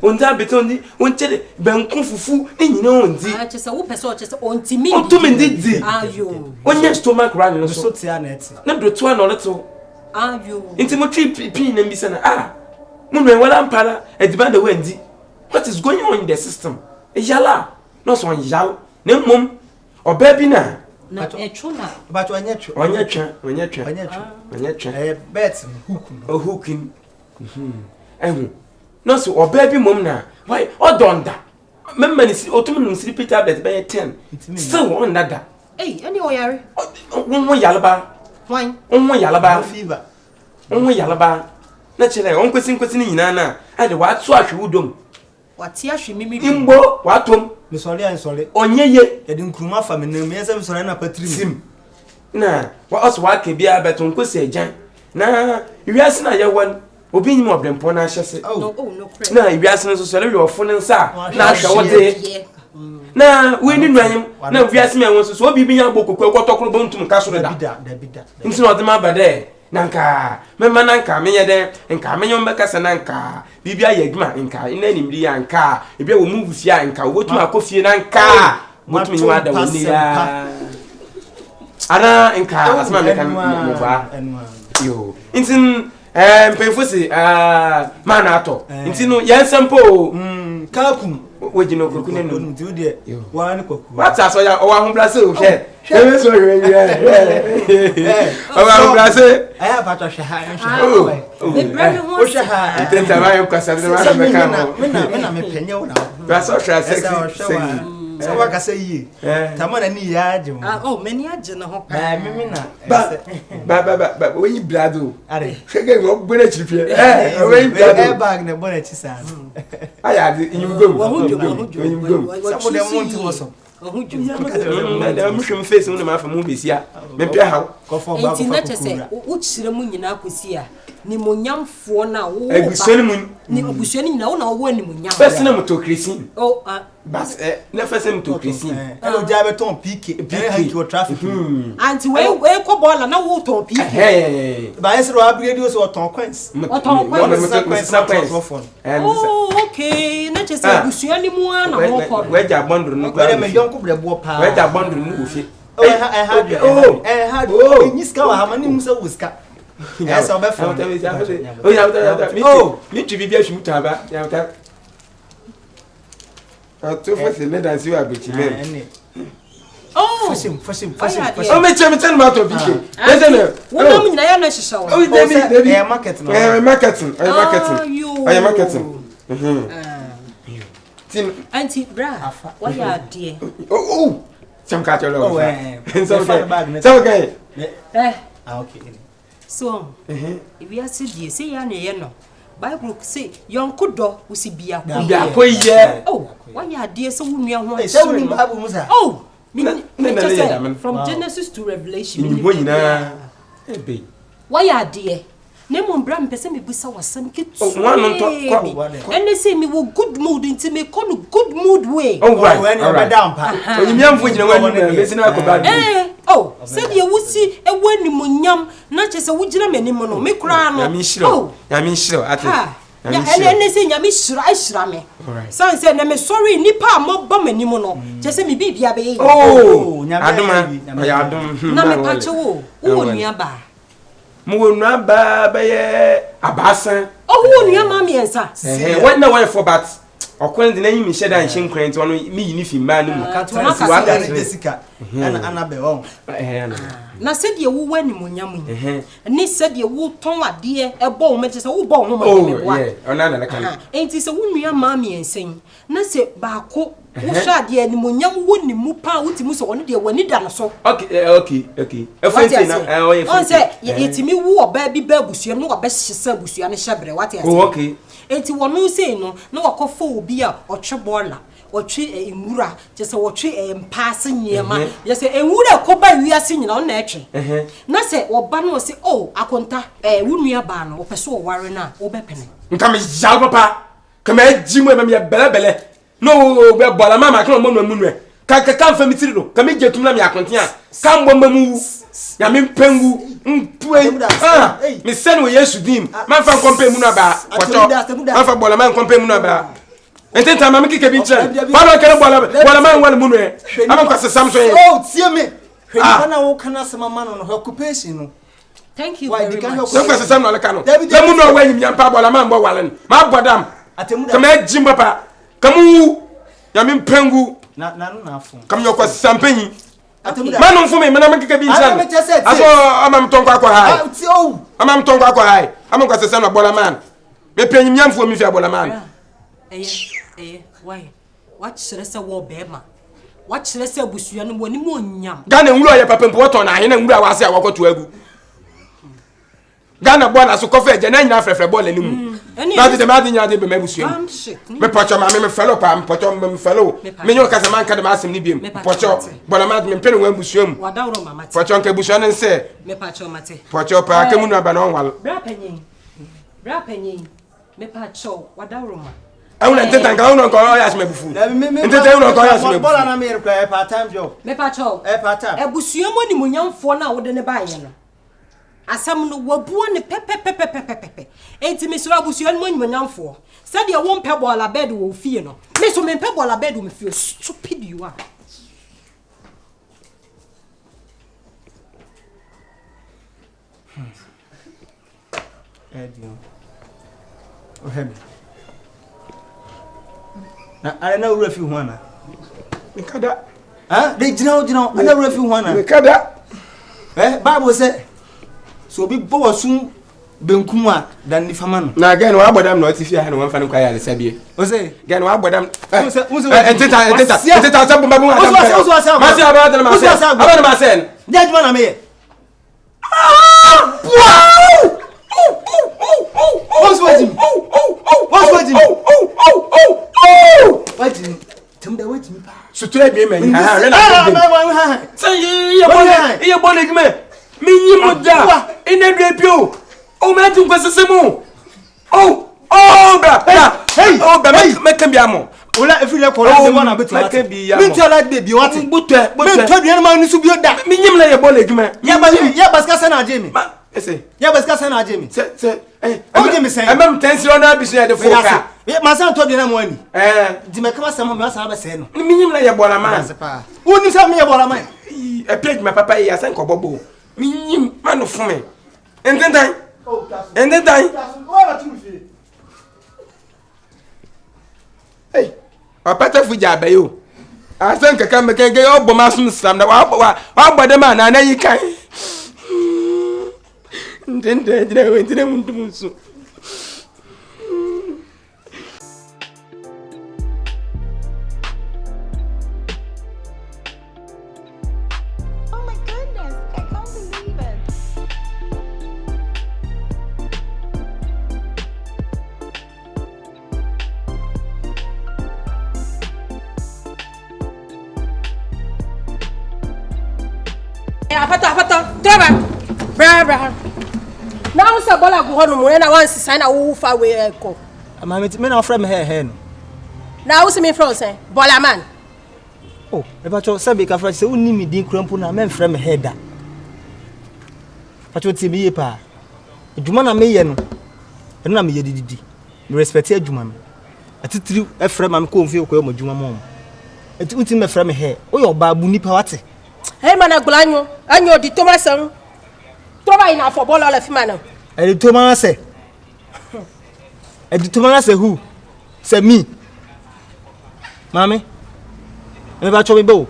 onta betondi onchede benku fufu ni nyina ondi chese wo pese o chese ontimi ntumi ndi di ayo onye stomach run no so tia na eti na do to na leto ayo intimo pin na mbisa na munwe wala mpala ediba de wendi what is going on in the system yala no so yal na mum oba bi na etuna but onye twa bet hooking ehu no so oba bi mum na why odonda memma ni otum no sleep tablet by 10 still on that any oyare won yalaba why won yalaba fever won yalaba na chere on kwesi ni nyina na ade wa to ahwe udom wati ahwe mimi imbo watom me sori onye ye e di nkruma fa me na me yesa me sori na patrim sim na wa oso wa ke bia beton kwesi ajan na wiase na ye wan obi nyim obrempo na hyese na wiase no so sori we ofo nsa na ahwe wode na we ni nuanyim na wiase me won so obi bi nya bokoko ekotokro bontum ka so da nti no de ma bade nanka memma nanka menye de nka menyo mbeka se nanka bibia ye adwuma nka ina nimri ya nka ebia wo mu bufia nka wo tuma akofie nanka motumi nyi wada woni ya ana nka asma meka mo ba yo ntin mpefusi mana ato ntin no yensempo kakum wejino kokune no ndu de wa ni koku wata so ya o wa ho blase o hwe ebe so hwe o wa ho blase aya pato hwe ha the brand o hwe ha Ntentan ma yo kwasa de ma me ka me na penye wo na ba so hwe sexy so wa ka say yi tamana ni ya age mo many age na ho mimi na ba we blado are hwege mo gbere chiripie we blado bag na bona chi sa aya di nyumgom some of them want to so da mushum face mu na ma fa mu besia me pia ha ko fo ba ko fa ko wo chire mu nyina akosi a ni monyamfo na wo ba egusuani mu ni obusuani nyina wo na wo ni monyam face na motokrisin bas na face motokrisin elo ja beton pique hanki o traffic anti we ko bola na wo ton pique ba yesro upgrade so ton coins okay na chese obusuani mu ana ho ko we ja bondro no we me yonko brebo pa we ja bondro no wo fi enyiska wa hamani musa wuska esa obe fo mi tu bibia hwimta ba ya ta to fose le dan si wa bechi me Fashim. Oh, me tell me to bike. Wo na nyina ya na hihya wo. Oh, Debbie. Marketing. Tin anti bra. What ya dear? Oh. Some catch your love. So okay. Okay. So, if you are see say ya na no. Bible say yonko do usibia ko. Bia ko ye. Oh, what ya dear so wunu ho. Say wunu Bible musa. Oh. From Genesis to Revelation. Why are dear? Name Bram Pessam Busa was some kids. And they say me will good mood into me call good mood way. Oh, when you're down, when you oh, said you would see a winning munyam, not just a woodjam anymore. Me crown. I mean, sure. Anything I shrame. Son said, I'm sorry, Nipa, more bum anymore. Just me be baby. Oh, Yadum, Namapacho, who nearby. Munaba by a basin. Oh, near mammy and sir. What no way for but okwan de nanyi mi hyeda nhye nkran nti ono mi yi ni fi ma no mu si wa ga ne sika ana be won na se de wo wani monyam yi ni se de wo ton ade e bo wo me se wo bo wo ma me bo ona na kan enti se wo nua ma mi ensen na se ba ko wo sha de ni monyam wo ni mu pa wo ti mu so ono de wani da no so okay efenti na on se yetimi wo oba bi ba busuam no oba hyesa busua ne hyebre what ya say okay enti wono sei no na wakofo obi a otwe bola otwe emura je se wotwe mpaase nyema je se enwura koba wiase nyina on na etwe na se oba no se akonta wunua ba no opeso ware na obepene nka me jal papa kama ejimu me belebele no be bola mama kan mo no munwe ka fa mitiri no kama jetum na me akonte a kan bo mamu ya me mpengu mpue me sen wo yesu dim man fa kompe mu no ba kwacho man fa bola man kompe mu no ba Ntentan mama kike bi chere wala kere bola man wala mu no e ama kwase samson tie me hwe na wo kana sama man no occupation no thank you very much no kwase sam no leka no le mu no wa nyim yampa bola man bo wala ma bodam Atemuda kama ejim papa kamu ya me mpengu na no afo kam yo kwase sampanyi Atemuda man no me mana kike bi chere aso ama mtonko akwa hai ama mtonko akwa hai ama kwase sam no bola man me penyim yamfo mi fi bola man why what stress wo bema what stress busua no woni mo nyam Ghana nwuro ya papa mpo to na ahena nwuro awase awakoto agu Ghana bola so kofa eje na nyina frefre bola ni mu na de ma de nya de be mabusua me pocho ma me fellow pa pocho me fellow me nyo kasa man ka de ma asem ni biem pocho bola ma me mpene wan busua mu wadawro mama pocho nka busua ne nse me pocho mate pocho pa ka mu no aba no nwal bra panyin me pocho wadawro ma awuna Ntentan ka awuna ko ya asem abufu Ntentan awuna ko ya asem abufu bola na me require part time job me pacho part time ebusua mo ni munyamfo na wo de ne baye no asam no wabuo ne pepepepepepepe enti me so abusua mo ni munyamfo said ye won pe bola bed wo fie no me so me pe bola bed wo me fie stupid you are Edio ohebi na ara na wura fi huana nikada de jina ana wura fi huana nikada bible say so bi bo wasun benkum a dan ni fama no na again wa bodam no ati fi ha no wan fa no kwa ya le sabie o say again wa bodam Ntentan sabu babu wa ma si aba da ma sen de aduma na me What's waiting? Temda waiting. So to be me. Say ye bole gme. Mi nyi moja. Ine dwepio. O me tun kwasesemu. Bra. Hey. Bra me kan biamo. Ola every le kola de wana betu. Me tell like baby what? Butwe. Me tell bien ma nusu bio da. Mi nyim na ye bole gme. Ya baska sana Jamie. Ese. Ya baska sana Jamie. Se o Jamie say. Emam tension na bi so ya de foka. Ma san to bien na mo ani. Di me kama sama me san ba say no. Mi nyim na ye bola man. Woni sa me ye bola man. E page my papa ya san ko bobo. Mi nyim manu fun me. Ntentan. Hey. Papa fuja abayo. Asan kaka me keke obo masun sam na wa gbade ma na yi kan. Ndende muntu musu. Oh my goodness, I can't believe it. Apata, driver. Bra. Now say bola go honu mo na wan sisa na wo fa we ko. Ama me na ofra me he no. Na wo se me from say bola man. Oh, e ba cho sabe ka fra se unni mi din krampo na me mfra me he da. Pa cho ti me ye pa. Adwuma na me ye no. Eno na me ye dididi. Me respect adwuma me. Atitiri e fra ma me ko mfi ko ye mo adwuma mo. Ati uti me fra me he. O yo ba bu nipa wate. Hey man aglanyo, anyo di Thomason. Trova ina for bola la fi man. E di Thomas say who? Say me. Mami, me ba cho me bo.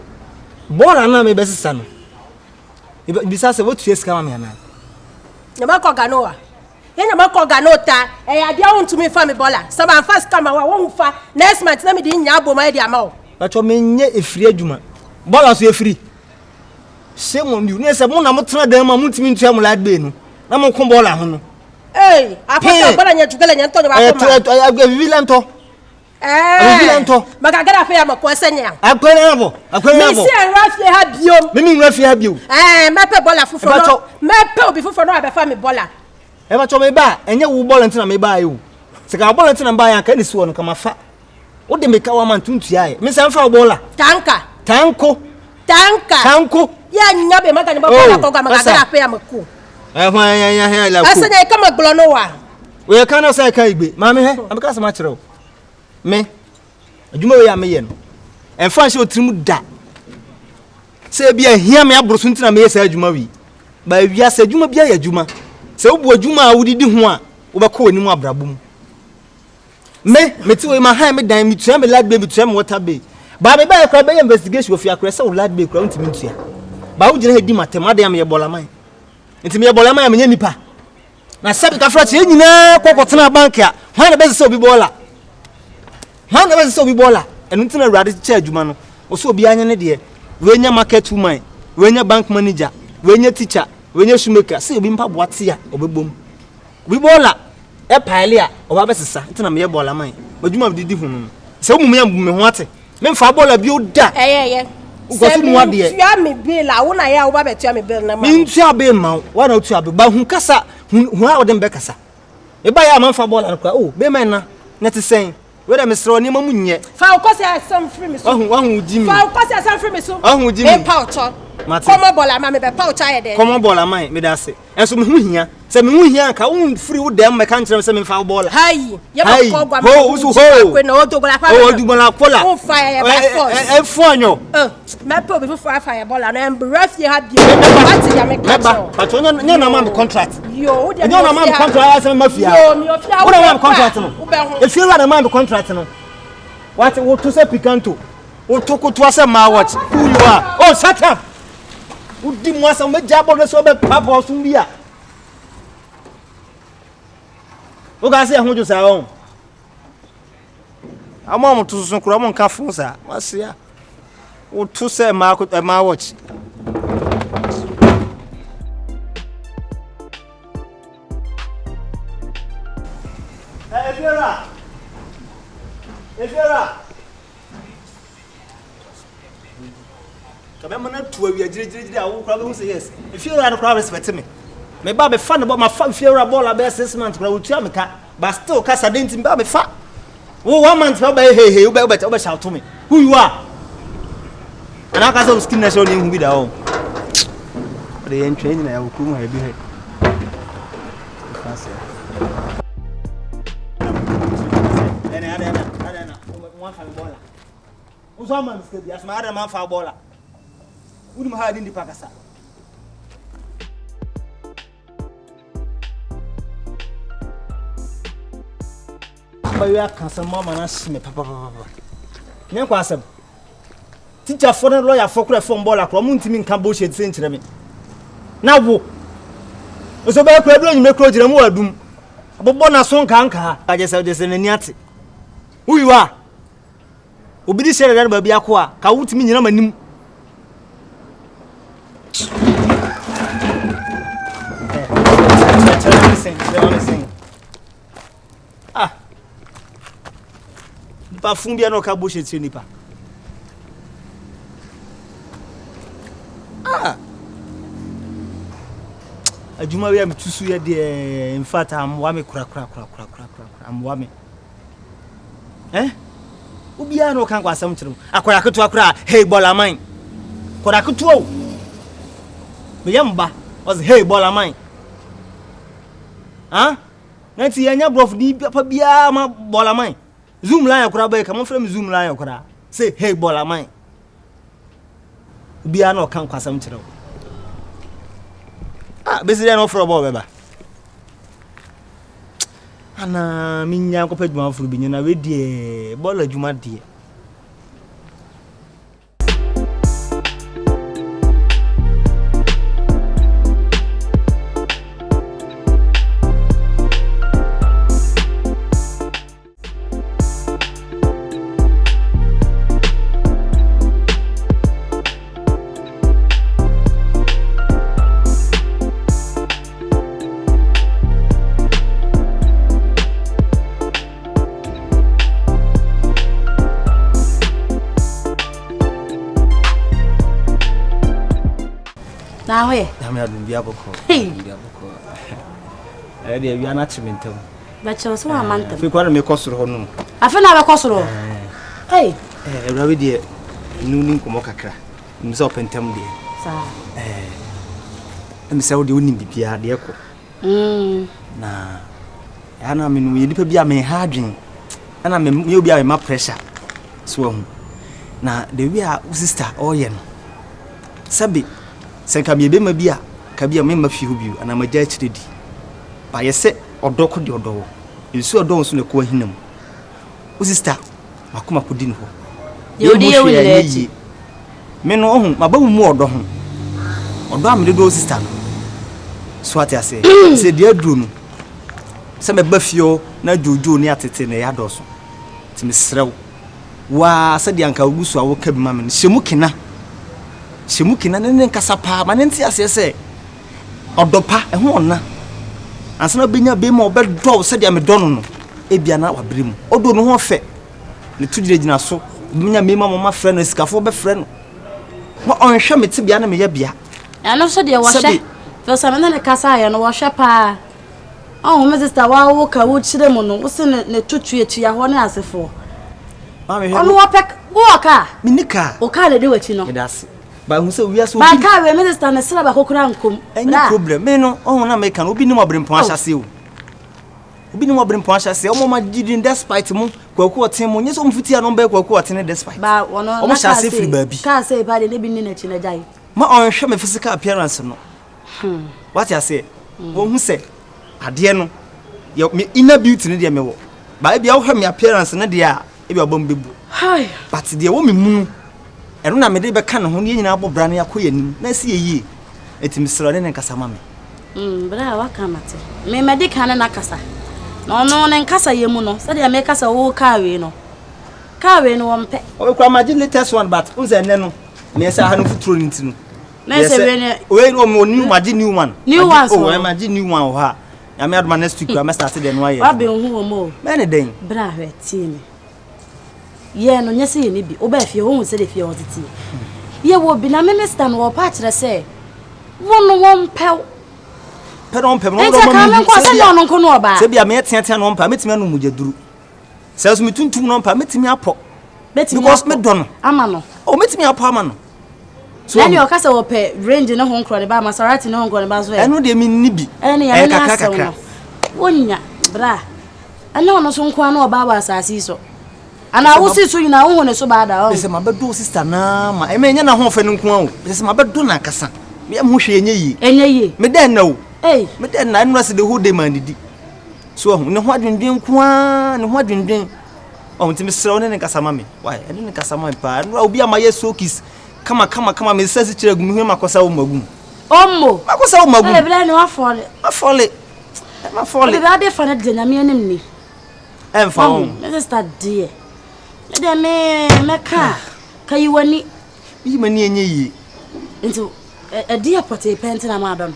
Bola na me be sisa no. Bisa se what years kama me ana. Na ba ko ganoa. Ye na ba ko ganota. Ade a won to me fa me bola. So ba first kama wa won fa next month na me di nya aboma e di ama o. Ba cho me nye efiri adwuma. Bola so efiri. Se mo ni se mo na mo tena dan ma mo ntimi ntua mo lad be no. Na mo ko bola ho no. Eh, apata bola nya tukele nya nto ba ko ma. Vilanto. Vilanto. Magagara fe ya mako asenya. Akwere abo. Me si enrafie ha biom. Me enrafie ha biom. Mepe bola fufuro no. Mepe obi fufuro no abefa me bola. E ba cho me ba, enye wo bola ntina me ba ayo. Se ka bola ntina ba ya ka ni suwo no kama fa. Wo de me ka wa man tuntua ye. Me se mfa bola. Tanko. Ya nyabe maka ni ba bola ko ga magagara fe ya mako. Ya la ko. Asenya ka magbulo no wa. We ka na say ka igbe. Mami he, abeka se ma kire o. Me adwuma we ya me ye no enfa hye otrimu da se bia hia me abroso ntina me ye sa adwuma wi ba wia sa adwuma bia ya adwuma se obu adwuma a wudidi ho a wobekọ wani mu abrabom me ti we ma han me dan me tua me lad baby tua me water bay ba me ba kra be investigation of yakra se lad bay kra ntimi ntua ba wo gina hedi matem ade am ye bolaman ntimi ye bolaman am nya nipa na sabi ka fra che nyina kokotena bank a ho na be se obi bola how never so be bola and until a radical charge man also be an idea when your market woman when your bank manager when your teacher when your shoemaker say be mpa boatia obebom we bola e pailia obabesesa ntina me bola man madwuma didi hu se wo mumya me ho ate me mfa bola bi oda ugotu mu ade tua me bill a wo na ya wo ba betua me bill na ma me tua be ma wo na tua be ba hu kasa hu a wo dem be kasa e ba ya man fa bola kwa oh be man na net sen where Mr. Oni mamu nye fa ukosi asem free me so wahu jimi fa ukosi asem free me so wahu jimi e poucho komo bola ma me be poucho aye de komo bola man me da se enso me hu hia se me hu hia ka un free wo dem me kan kire se me fa bola hayi ye ba ko gwa ho usu ho ko na odo bola fa o odo bola kola o fa ye ba force e fonyo me pe obi fu fa ye bola na embrace ye ha bia what ya me catch but onye na ma me contract yo onye na ma me contract ase mafia yo mi ofia wo na ma contract no if you na ma me contract no what to say picanto o to ko to ase ma watch who you are oh shut up udi mo ase me jabo no so be papa so bia o ga se ho jo sa on amam to so kura mo nka fun sa wasia o to say ma watch Efera Kabema na tuwa wi agire a wo kra be say yes Efera no kra respect me me ba be fa no ma fa Efera ball be 6 months kra wo tua me ka but still ka sadenti me ba me fa wo 1 month ba hey wo be shout to me who you are and aka say skin na show ni hu bi da o re yen train na ya ku mu ha bi he Uso man skedi asma ada man fa bola unum ha din di pakasa ba ya kansa mama na shime papa nyen kwa asem teacher for the lawyer for kura from bola kro mu ntimi nka bo she tse nkire me na wo oso ba kura do nyime kro jira mu adum abobo na so nka nka agese nani ate who you are obidi shere dan ba bia ko a ka wutimi nyina manim pa fumbia no ka boshe tse nipa ajuma we am tusu ye de in fact am wa me kura am wa me ubia no kan kwa asam kyerem akwara keto akura hey bola man kwara keto o me yamba was hey bola man nanti yanya brof di papa bia ma bola man zoom line akura ba ka mo frame zoom line akura say hey bola man ubia no kan kwa asam kyerem besi no fro bo beba ana minya ko peduma furu bi nyina we die bola juma die nyame adum bia boko bia boko dia wi ana chimentam ba che so wa mantam fi kwa me kosoro ho no afa na ba kosoro ewrawe de nuni nkomo kakra mse opentam de sa mse wo de onim bibia de ekọ na ana me no yedipa bia me ha adwen ana me obi a me ma pressure so hu na de wi a sister oye no sabi senka me be ma bia ka bia me ma fi hu bi ana ma ja chiredi ba yese odoko de odowo nsu odowo so ne ko ahinam sister makoma ko din ho yodi ye wule me no ohun mabamu mu odo ho odo amede do sister no so ati ase se dia duro no se me ba fio na jojo ni atete na ya do so ti me srew wa se dia nka ogusu awo ka bi ma me shemu kina ne nkasa pa ma ne nti ase se odo pa e ho onna ansana benya be ma obedo se dia me do no ebia na wabre mu odo no ho fe ne tudire gina so benya me ma mama frɛ no sikafo be frɛ no mo onhwɛ me tibia na me ya bia ano so de wo hwɛ fe so me na ne kasa ya no wo hwɛ pa me sister wa wo ka wo chire mu no wo se ne tutu ya ho na asefo ma me hwɛ ono wo pek wo ka minika o ka le de wachi no edase ba hu se wiase ba ka we me sister ne sira ba kokura nkom any problem me no na me kan obi ni mo brempon ahyase o obi ni mo brempon ahyase o mo ma gidin despite mu kwaku oten mu nyeso mfuti ya no be kwaku oten despite ba wono o mo hyase free ba bi ka say ba de ne bi ni na chi na jai ma onhwe me physical appearance no what you say wo hu se ade no me inner beauty ne de me wo ba bia wo hwe me appearance ne de a e bia obam bebu hai but de wo me mu eno na me de be ka ne ho ne nyina abobra ne yakoyanim na si yeyi etim sro ne nkasa ma me bra wa kamate me medical na kasa no ne nkasa yemu no se de me kasa wo kawe no wompe o kwa imagine latest one but unze ne no me say ha no futuro ntinu na se we no new imagine new one so imagine new one ha ya me adma next week I start the no aye wa be hu wo mo me ne den bra hwe tie me ye no nyese ye ne bi oba fie ho hu se de fie ho tete ye wo bi na me mister no wo pa kire se wono wompe pero no se bia me tiatia no mpa metimi anu mujaduru se so metuntum no mpa metimi apo because me dono ama no o metimi apo ama no so yani o kasa wo pe range no ho nkro ne ba Maserati no ho nkro ne ba so eno de mi nibi ya kakaka wonya bra ana ono so nko ana oba ba asasi so ana wo si so nyina wo ne so ba da o se mabedo sister na ma e me nya na ho fa ne nko an o se mabedo na kasa me am ho hwe enye yi me den na o me den na eno se de ho de man didi so ne ho adwendwen nko an ne ho adwendwen o ntimi sere one ne kasa ma me why ene ne kasa ma pa no obi amaye Sokins kama me sesi chire gumi hu makosa wo magum ommo makosa wo magum ele bla ne wa fole ma fole be ade fa na de na me anim ni emfa wo me sister die de me ka yiwani yi mani enye yi nti die pote pent na ma don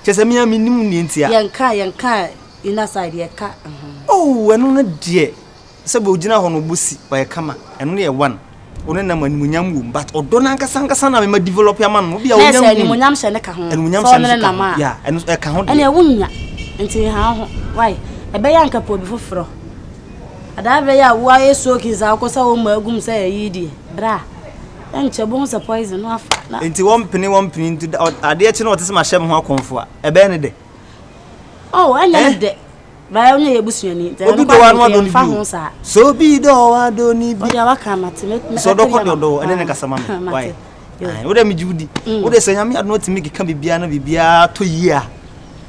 chese me nim ni ntia yanka ina side yeka eno na die se bo gina ho no busi ba yekama eno ne ye one one na manimunyam wo but odo na nkasa na me develop ya man no bia onyam ni manimunyam hye ne ka ho so ne na ma ya eno e ka ho de ene wunya nti ha ho why ebe ya nka po bi foforo ada be ya wo aye Sokins akosa wo magum say yi die bra enche bo se poison no afa na nti won pini nti ade e chi na otese ma hyem ho akonfo a ebe ne de anya de ba onye yebusuani obi do wan wado ni bi so bi do wado ni bi odia waka mate so do ko do ene ne kasama me why wo de mi judi wo de sanyame ado timi kika bibia na bibia to yi a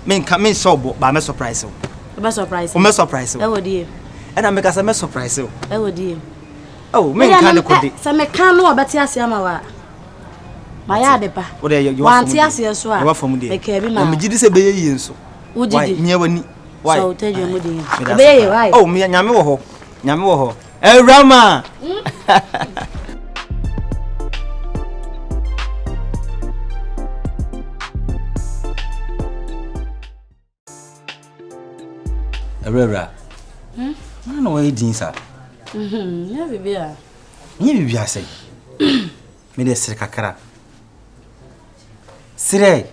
men so ba me surprise o me surprise e wodi ena me kasa me surprise e wodi men kan de kodi se me kan no obeti ase ama wa ma ya de pa wo de yo wa anti ase so a me ka bi ma me jidi se be yi nso why nya wani why so tell you mudi be why me nyame wo ho Rama Rera no way din sa ya bibia ni bibia sai me de sir kakara Sire.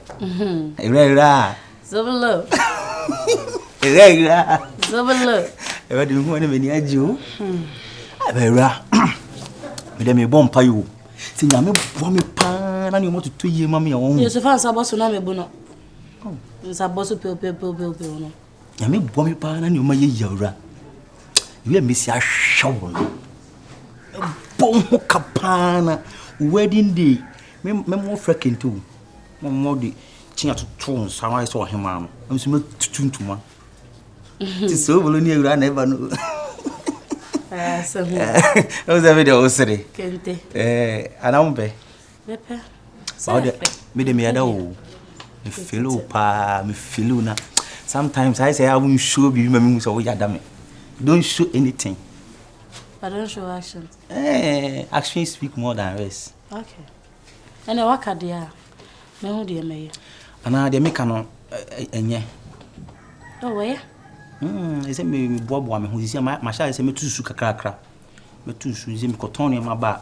Ira. Sobolo. Ira. Sobolo. Eba de hu na mani ajiu. Abera. Me de me bom payo. Se nyame bo me pa na ne mo to yie ma me ya won. Yesu fa nsa boso na me bu no. Nsa boso pe no. Nyame bo me pa na ne ma ye yawra. We mesi ahwo no. Bom ho kapana wedding day. Me mo freaking too. Mo de tinha to nsa wa so hema no. Am so me tutuntuma. Ti so bolo ni awra na eba no. So o za video osere kente anambe bepe me de me ada o me feel na sometimes I say I won't show be me so we yada me don't show anything I don't show action actions speak more than words okay and what ka dia me hu dia me ana de me kano enye oh yeah ese me bobo me hu sisi ma sha ese me tusu kakrakra me tusu ise me koton ma ba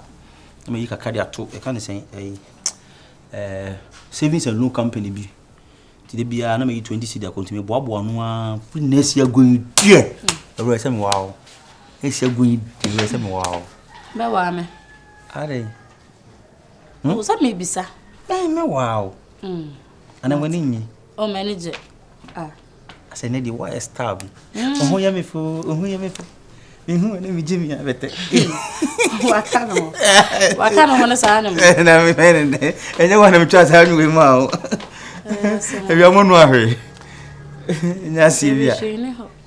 me yi kakade ato e kan say savings and loan company bi ti de bia na me yi 20 cedi account me bobo no a next year going there e say me wow ese going there say me wow be wa me are o sa me bisa me wow ana wani ni o manager I said, "Nedi, why stab? Oh, ya me fo. Me hu na me jimi abete." Wakano hona sa na me. Na me ne. Enye wana me twa sa nyu ma o. Ebi amonu ahwe. Nya sibia.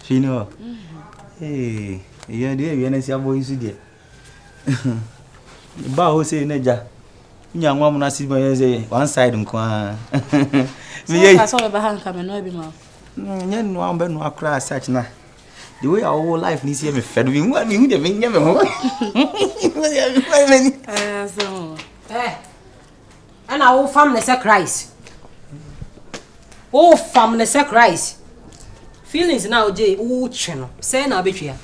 Fini ho. Ya de ebi na si abo isu de. Ba ho se na ja. Nya nwa mu na si ba ye say one side nko a. Me ye. Ka so be ba han ka me no bi ma. Nyen no ambe no akra search na the way our whole life ni see me fed we hu de me nya me ho so and our family say Christ oh family say Christ feelings now je o twe no say na betwea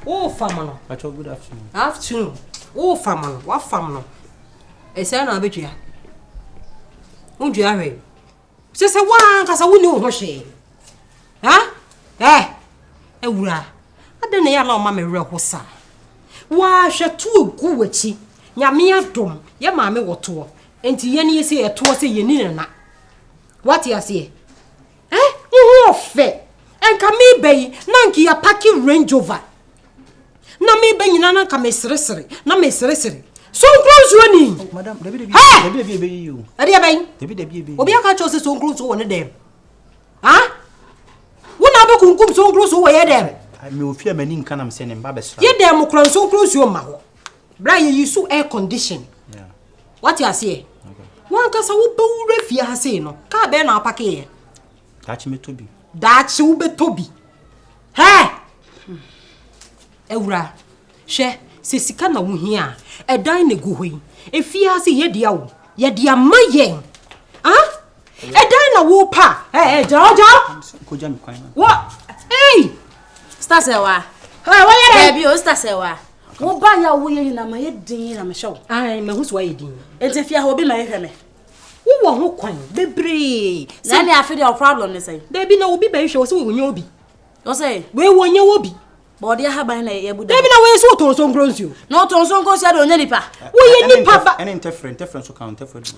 oh family no good afternoon oh family what family e say na betwea unju ahwe se wa kasa woni ho hwe ha ewura ade ne ya na o ma me werɛ ho sa wa hwetu ogu wachi nyame adom ye ma me woto enti ye ne ye se eto se ye ni na what you say wo fe enka me bei na nki ya paki Range Rover na me be nyina na nka me seresere na me seresere so close woni madam debi be you ade ben debi obi aka cho se so close woni dem wona be kunkum so close wo ye dem me ofia mani nka na me se ne mba be sra ye dem kron so close wo ma ho bra ye use air condition what you say wan ka sa wo be wure fie ha sei no ka be na apake ye dachi me tobi dachi wo be tobi ewura hwe se sika na wo hia edan ne go hoyi efie ha se ye dia wo ye dia mayen edan na wo pa jaja ko jam kwan what star sewa wa ye baby o star sewa wo ba ya wo ye na ma ye din na me show me hu so ye din enti fie ha obi ma ye hwe me wo ho kwan bebre na ne afide o problem ne say da bi na obi ba hwe wo se wo nya obi o say we wo nya obi body ha ban na ye buda da bi na we so to so nkronsu no to so nkonsu ya do nya nipa wo ye nipa ba any interference so count interference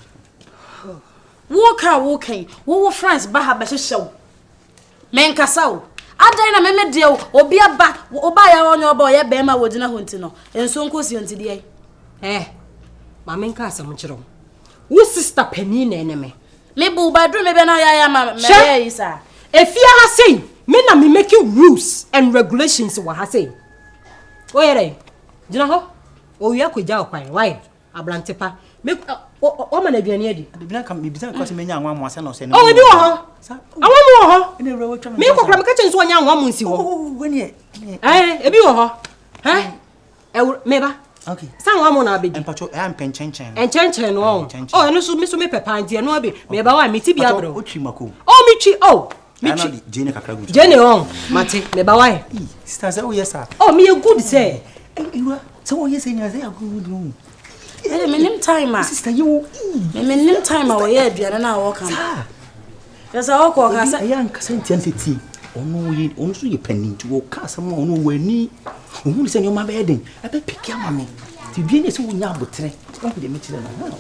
wo kan wo friends ba ha ba hyehyɛw men kasaw adai na meme de obi aba oba ya onye oba ye be ma wodina ho nti no enso nkosi nti de ma men ka asam kyerɛ wo sister pani na eneme me bu badru me be na ya ma me ye isa efia ha sei me na me make rules and regulations wa ha sei o yere gina ho o wi akogya okwan why ablantepa me o ma na aduane adi bibina kam bibisa ko se menya anwa mo ase na ose o bi wo ho anwa mo ho ene rewo twa me kokra me ka chen so anya anwa mo nsi ho wani ebi wo ho me ba okay san anwa mo na abedi empacho am penchenchen enchenchen no eno so me so me pepa nti eno abi me ba wa me ti bia bro o twi mako mi twi mi twi jene kakra gu jene mate me ba wa sister say o yes sir me good say iwa so o yes nya say agu Minim time. Sister, you. Minim time. Our year, Diana, now walk. There's a walk. I young entity. Ono ye, ono so ye penny to walk. Someone who will need. Who send your mother heading? I bet pick your mammy. To be in a so young but three. Don't be the material.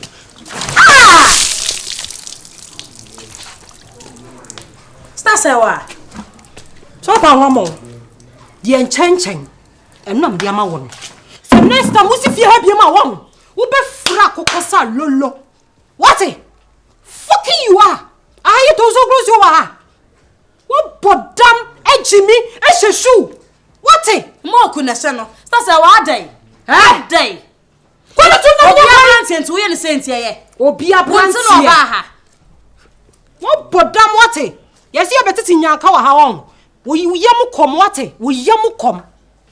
Stasewa. So one more. The enchanting. And no, dear one. So next time, who's if you have your one? Who be frack kosa lolo? What it? Fucking you are. I those so close you are. What but damn Jimmy and shoe? What it? More kunasano. Stasewa day. Ah day. Kwala to no Obia to we sent here. Obia Branson. What but damn what it? Yes, you better in your car how long? Will you yamu come what it? Will yamu come?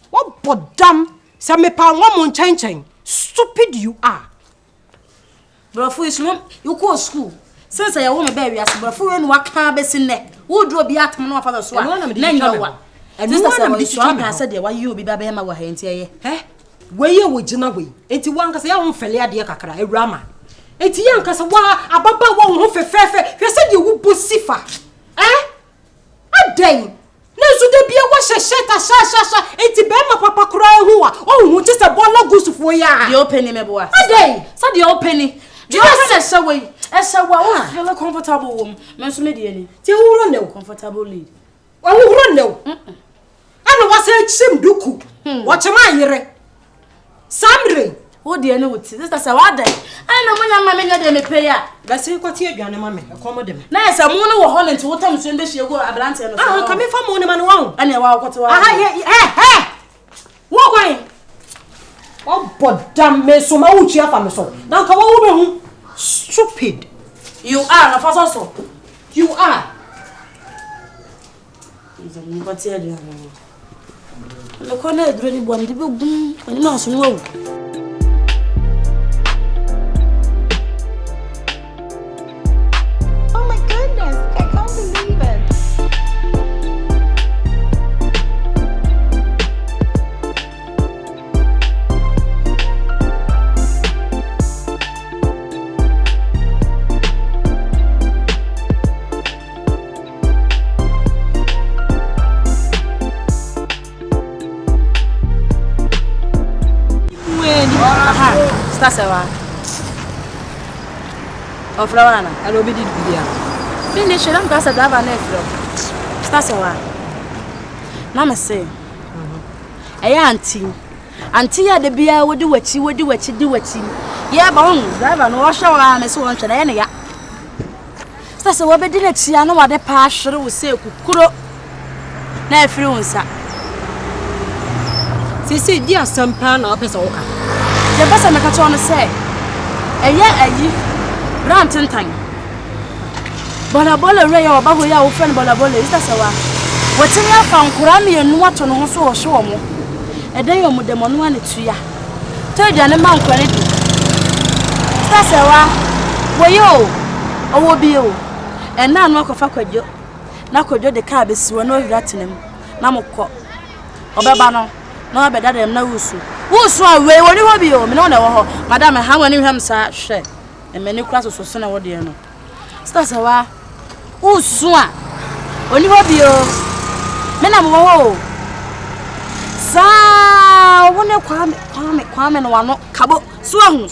What but damn? Some me pan one changing. Stupid you are. But for you call school. Since I want a baby, as but for and what can't be seen there. Who drove the atom of the swag? None of one. And this is I said, why you be baby my way here? Eh? Where you would you know we? 81 cause I won't fail dear Kakara, a rama. 81 cause a baba won't fair. You said you would put Sifa. Eh? A day. No, so there be a wash a sha. It's Bema Papa cry who just a ball goose for ya. The opening, my boy. A day. So the opening. Do you know way? As a wow, feel a comfortable woman. Men's median. Till who run no comfortably. Well, who run no? And was a sim duku. What am I here? Samre. Oh, dear, no, this is a what day. I know when I'm mamma de pay. Let's see what you're going to mamma. Accommodate. Nice, I'm one of Holland to what time soon this year go a branch. I'm coming from one man wrong. And you are what to hey! What going? Oh, but damn me, so my old chair for me so. Now come over. Stupid. You are a first also. You are. The corner really wanted to boom and not so low. Oh my goodness, I can't believe it. Stasewa. Of Lawana, I will be did video. Finish them gas at Dava Nefro. Stasewa. Mamma say, Auntie, the beer would do what you would do what you do what you. Yeah, bone, driver, no wash our arm, so on any. Stasewa, but did it see? I know what the passion will say, Kuro. Nephew, sir. See, dear, some plan up as Oka. The best I can try to say, a year, Ntentan. Bonabola Ray or Babuya, friend Bonabola, is that so? What's in your found Kurami and what on also or show more? A day on with the Monuani to ya. Tell you an amount credit. That's a wa. You? Oh, will be you. And now, knock of Fakye. Now, could you the cabins were no ratting him? Namoko. Obabano. No, but that am no usu. Who's one way when you will be home? No, Madame, how many him sat share? And many classes was sooner what do you know? Stars a while. Who's swan? When you will be home, Menamo. Sa, when you come and one not cabo, swung.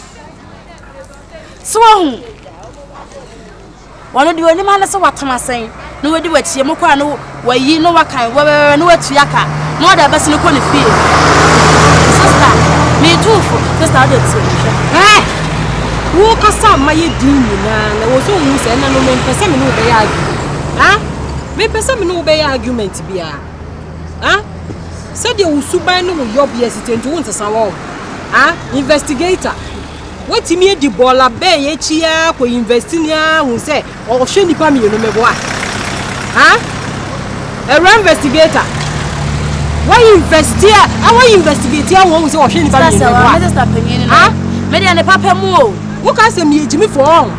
One of you any man as what I'm saying. No, do what you know where you know what kind, where no to Yaka, more than best in the corner field. Sister, me too, just out of who can some my demon and there was almost an element for some no be argument. Ah, maybe some no be argument to be. Ah, said you will super no your hesitant to want to someone. Ah, investigator. What you mean the baller bay each year for investing ya who say or should you come you know me what? Ah, a investigator. Why invest here? I want to investigate here. One was watching the family. That's the opinion. Ah, maybe and the papa more. What can say me Jimmy for all?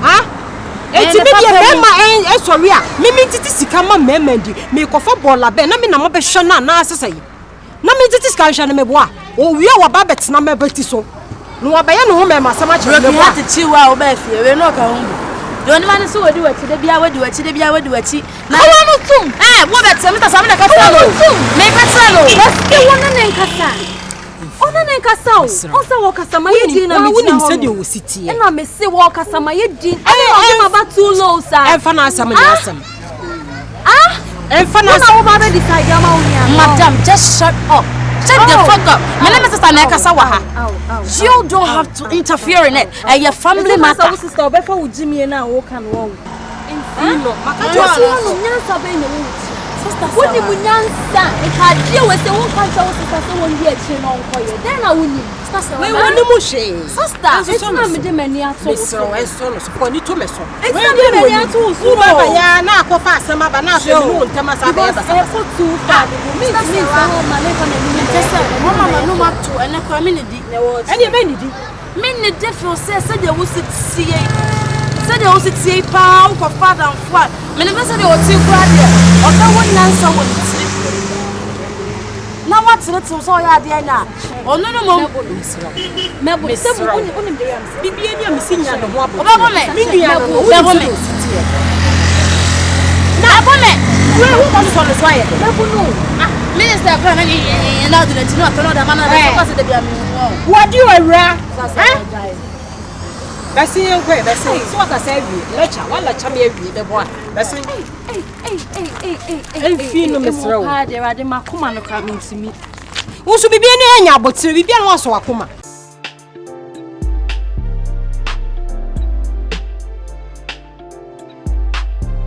Ah, it's me the member sorry. Me titi sikama memendi. Me kofa bola be na me na mo be shona na asese. Na me titi ska shana me boa. O wi o babet na me beti so. no obeye no me masama che le ba te chi wa oba fie we no ka humbu do ni ma ne so wodi wachi de bia wodi wachi de bia wodi wachi na wa no tum wo be tell me ta sam na ka tell me ka tell e wona ne nkasa ona ne nkasa o se wo kasa ma yedi na me woni se de wo sitie e na me se wo kasa ma yedi e ma ba too low sa e fa na asam ni asam Enfana wo ba be decide ama wo nia. Madam, just shut up. Shut the fuck up. My name is Sister Nekasa Waha. You don't have to interfere in it. Your family matter. Sister obefa wo jimi na wo kan wo. Infino, makajo no nyansa be na wo. Sister, wo di munyansa. E ka die we se wo kan wo sister so won di achi no nkoye. Den na wo ni. Sister, we won mu hwe. Sister, it's na me de mani ato. So so for ni to me so. It's na me mani ato so. Baba ya na akofa asema ba na so ni won tema sa ba ba. So too far. Me so ma le fa na ni. Mama ma no ma to ene kwa me ni di. Ene be ni di. Me ni di feel say de wo sitie. Say de wo sitie pa ko father and father. Me ne say de wo ti kura de. O ka won nansa wo ti. Na what little so ya de na. Ono no mo mebo se bu unim de yam se bibia ni amisinya no ho abo. Oba me. Mi nua no mebo me. Na abo me. We who come so no so aye. mebo no. Minister kwa na ni na do the no to da mana na so de bia me. What do you awra? Basi nkwe basi so aka say wi lecture wala cha me wi de bo a basi Enfino mesra wo ha de rade makoma no ka mentimi Usu bibia ne anya abotire bibia no so akoma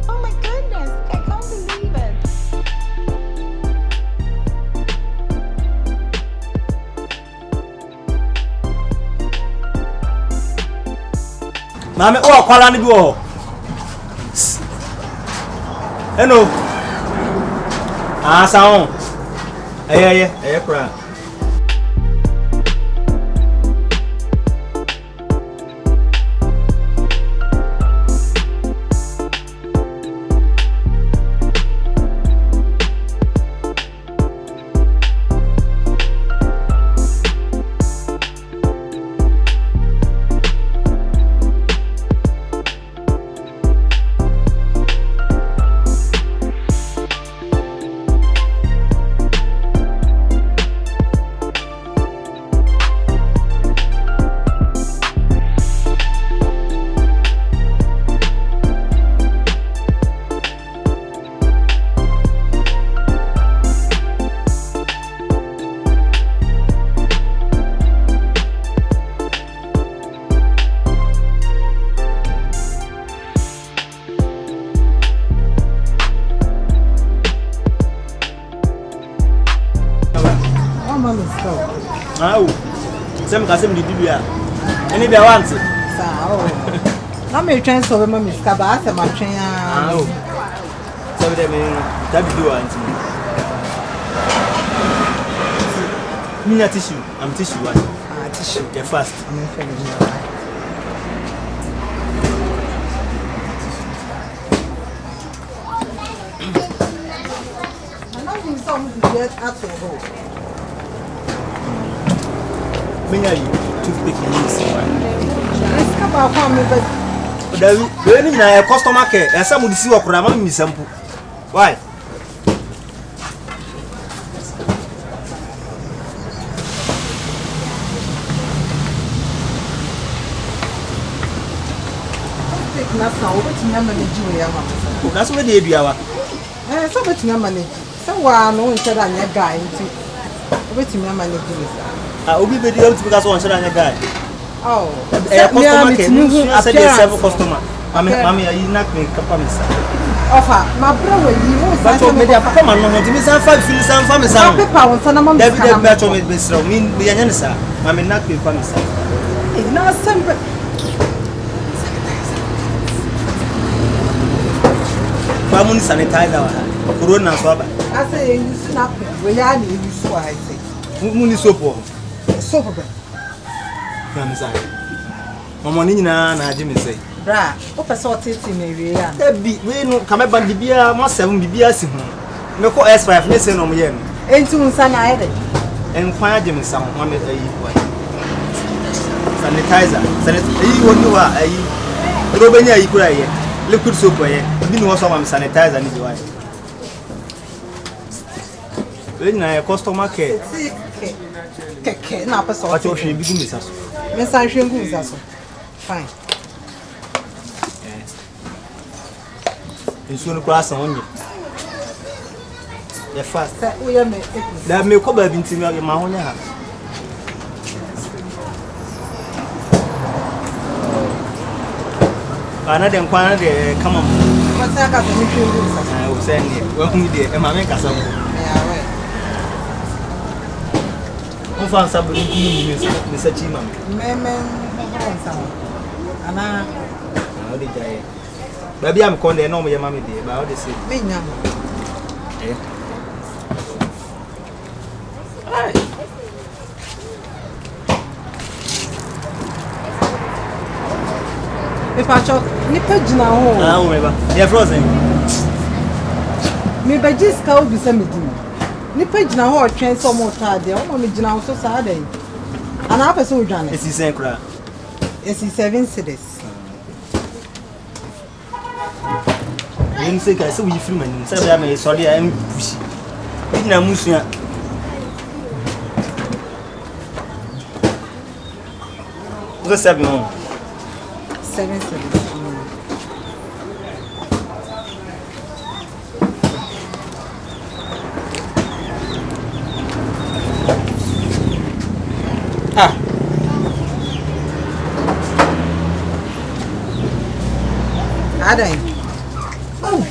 Oh my goodness, I can't believe it. Mame o kwala ni bi wo. Hello. Saon. Eye kra. Sem kasem di bia. Eni bia want. Sa o. Na me twen so be ma miska ba asem atwen a. O. So be me that be do want. Mina tissue. I'm tissue one. Tissue. Get fast. I'm feeling at all. Menya you toothpick use one. Let's come back from me but David, we na customer care. Esa mo disi wakura ma mi sample. Why? take na sa o betimi manage we ya ma. Na so me dey eduawa. So betimi manage. So wa no nche da nya guy nti. O betimi manage we sa. Obi be dey to because one share anya guy. Oh, customer care. I said they serve customer. Mami ayi nak me kapa me sa. Ofa, ma bro we yi mo sa. But me dey papa man no me san fa feel san fa me sa. Paper won sana ma. David dey be to me be sra. Me yanya ne sa. Mami nak me fa me sa. Na sempre. Ba mun sanitizer wa. Corona so aba. I say you snap. We ya ni you so I say. Mun soap. Soap ba. Mami sa. Mama ni nyina na age me say. Bra, o person tete me wie ya. Ebi, we no ka me ban bibia mo 7 bibia si ho. Me ko S5 ne say no mo ye no. Enti unsa na ayede. Enkwan age me sa ho ma me ayi wai. sanitizer. Sanitizer. Woni wa ayi. Robenya yi kura ye. Liquid soap ye. Bi no so am sanitizer ni bi wa. We na customer care. Keke na person. What you hwe bi gu misa so. Me san hwe gu misa so. Fine. Nsuo no kura san onye. The fast. We are me. Da me ko ba bi ntimi ma honya ha. Ana den kwana de kama mu. What's aka so me hwe gu misa so. O se ni, wa hu de e ma me kasa mu. Yeah, we. On fa sabu ni ni sa chi ma. Me sa. Ana o de jaye. Ba bia me kon de no mo ye ma me de, ba o de se. Me nya. Ai. Me pacho, ni pagina ho. Ah, o me ba. Ye frozen. Me ba jiska obi se me di. Ni pagina ho twen so mo ta de, o me gina ho so sa de. Ana pese o dwane. Esi sen kra. Esi 7 cities. Yen se ka se wi free man, se ba me so de am pushi. Bi na musua. Você sabe não? 7 cities. Ah. Adai. Oh.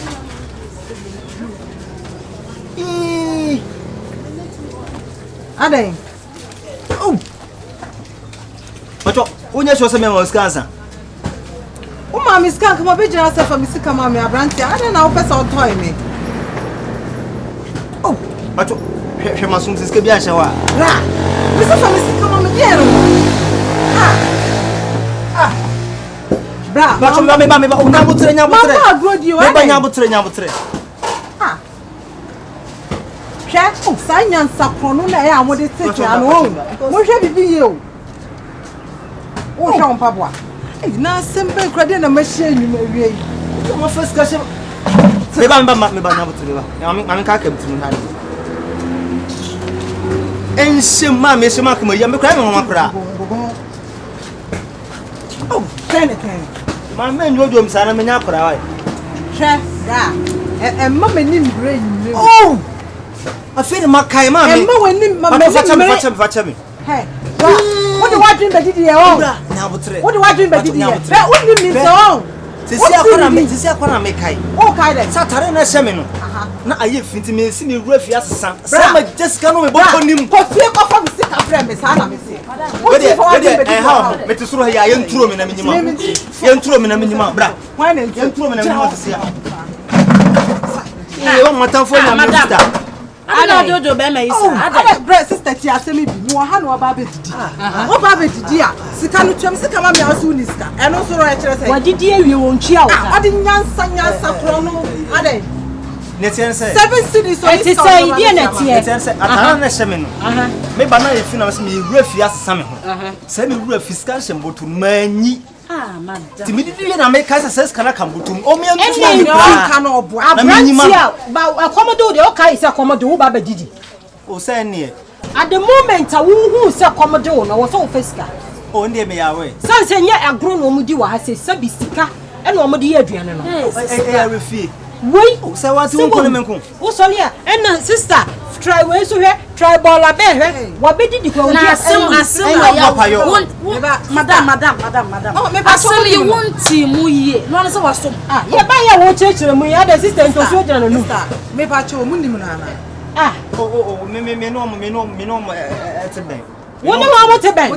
Adai. Oh. Pacho, unya so se me mo scansa. O ma mi scan kama be jira se fa mi sika ma mi abranti. Adai na o pesa o toy me. Oh. Pacho, hwe masum se ske bi a shewa. Ra. Mi se fa mi sika ma mi diero. Ah. Ah. Bra. Pacho me ba una butre nya butre. Mama agro me ba nya butre. Ah. Hwe, o sa nya nsakrono na e amode tete ano. Mo hwe bibi ye o. O hwe on pabwa. Eh na sembe krade na machine ni mawie. Mo first ka she. Me ba nya butre ba. Ma ka ka mtunu na. Enshema me shema kuma ya me kra me mama kra. Oh, ten. Ma me njojo msana me nya kra wa. Hwe, da. Mama ni mbre ni. Oh! Afiri makai ma me. Emma wani Facha me. Hey. What do you want to do here? Na butre. What do you want to do here? What do you mean so? Sisi akwana me kai. Oh, kai de. Satare na hye me no. Na aye finti me si me wura fi asesa. Sama Jessica no me boko nim. Ko fie ko fa me sika frɛ me sa na me se. We ha me te suro ya yenturo me na me nyima. Yenturo me na me nyima bra. Why na yenturo me na me nyima sisi ya. Eh, o matamfo na me sister. Ada dodo be me isa. Ada bra sister ti asemi bi. Ni wo ha na oba be didi. Oba be didi a sika no twam sika ma me aso ni sika. Eno so ro e kire se. Wadidi awie won twia wo. Ade nyansa kro no. Ade. Netense. 7 cities so it's say idea netie. Netense atara na hye me no. Me ba na efi na me wura fi asesa me ho. Say me wura fi sika hye mbotu manyi. Ah, madam. Ti me didi na me kai say sika na kambotu. O me ntu ka no obo. Abrantia ba akomodo de o kai say akomodo wo ba didi. O say ne. At the moment a wo hu say akomodo no wo so fisika. O ndie me yawe. Sanse nya agro no mudi wa ha say sabi sika e no mudi ye aduane no. Eh refi. Wei, say what you ko me nko. Wo so ya na sister try we so hwe try ball abe hwe wa be didi ko na asem ya madam oh me ba so asem you want mu yie no na say waso ah ye ba ya wo chechire mu ya the sister nto so jira no me ba cho mu nim na na ah me no eteben woni wa mo teben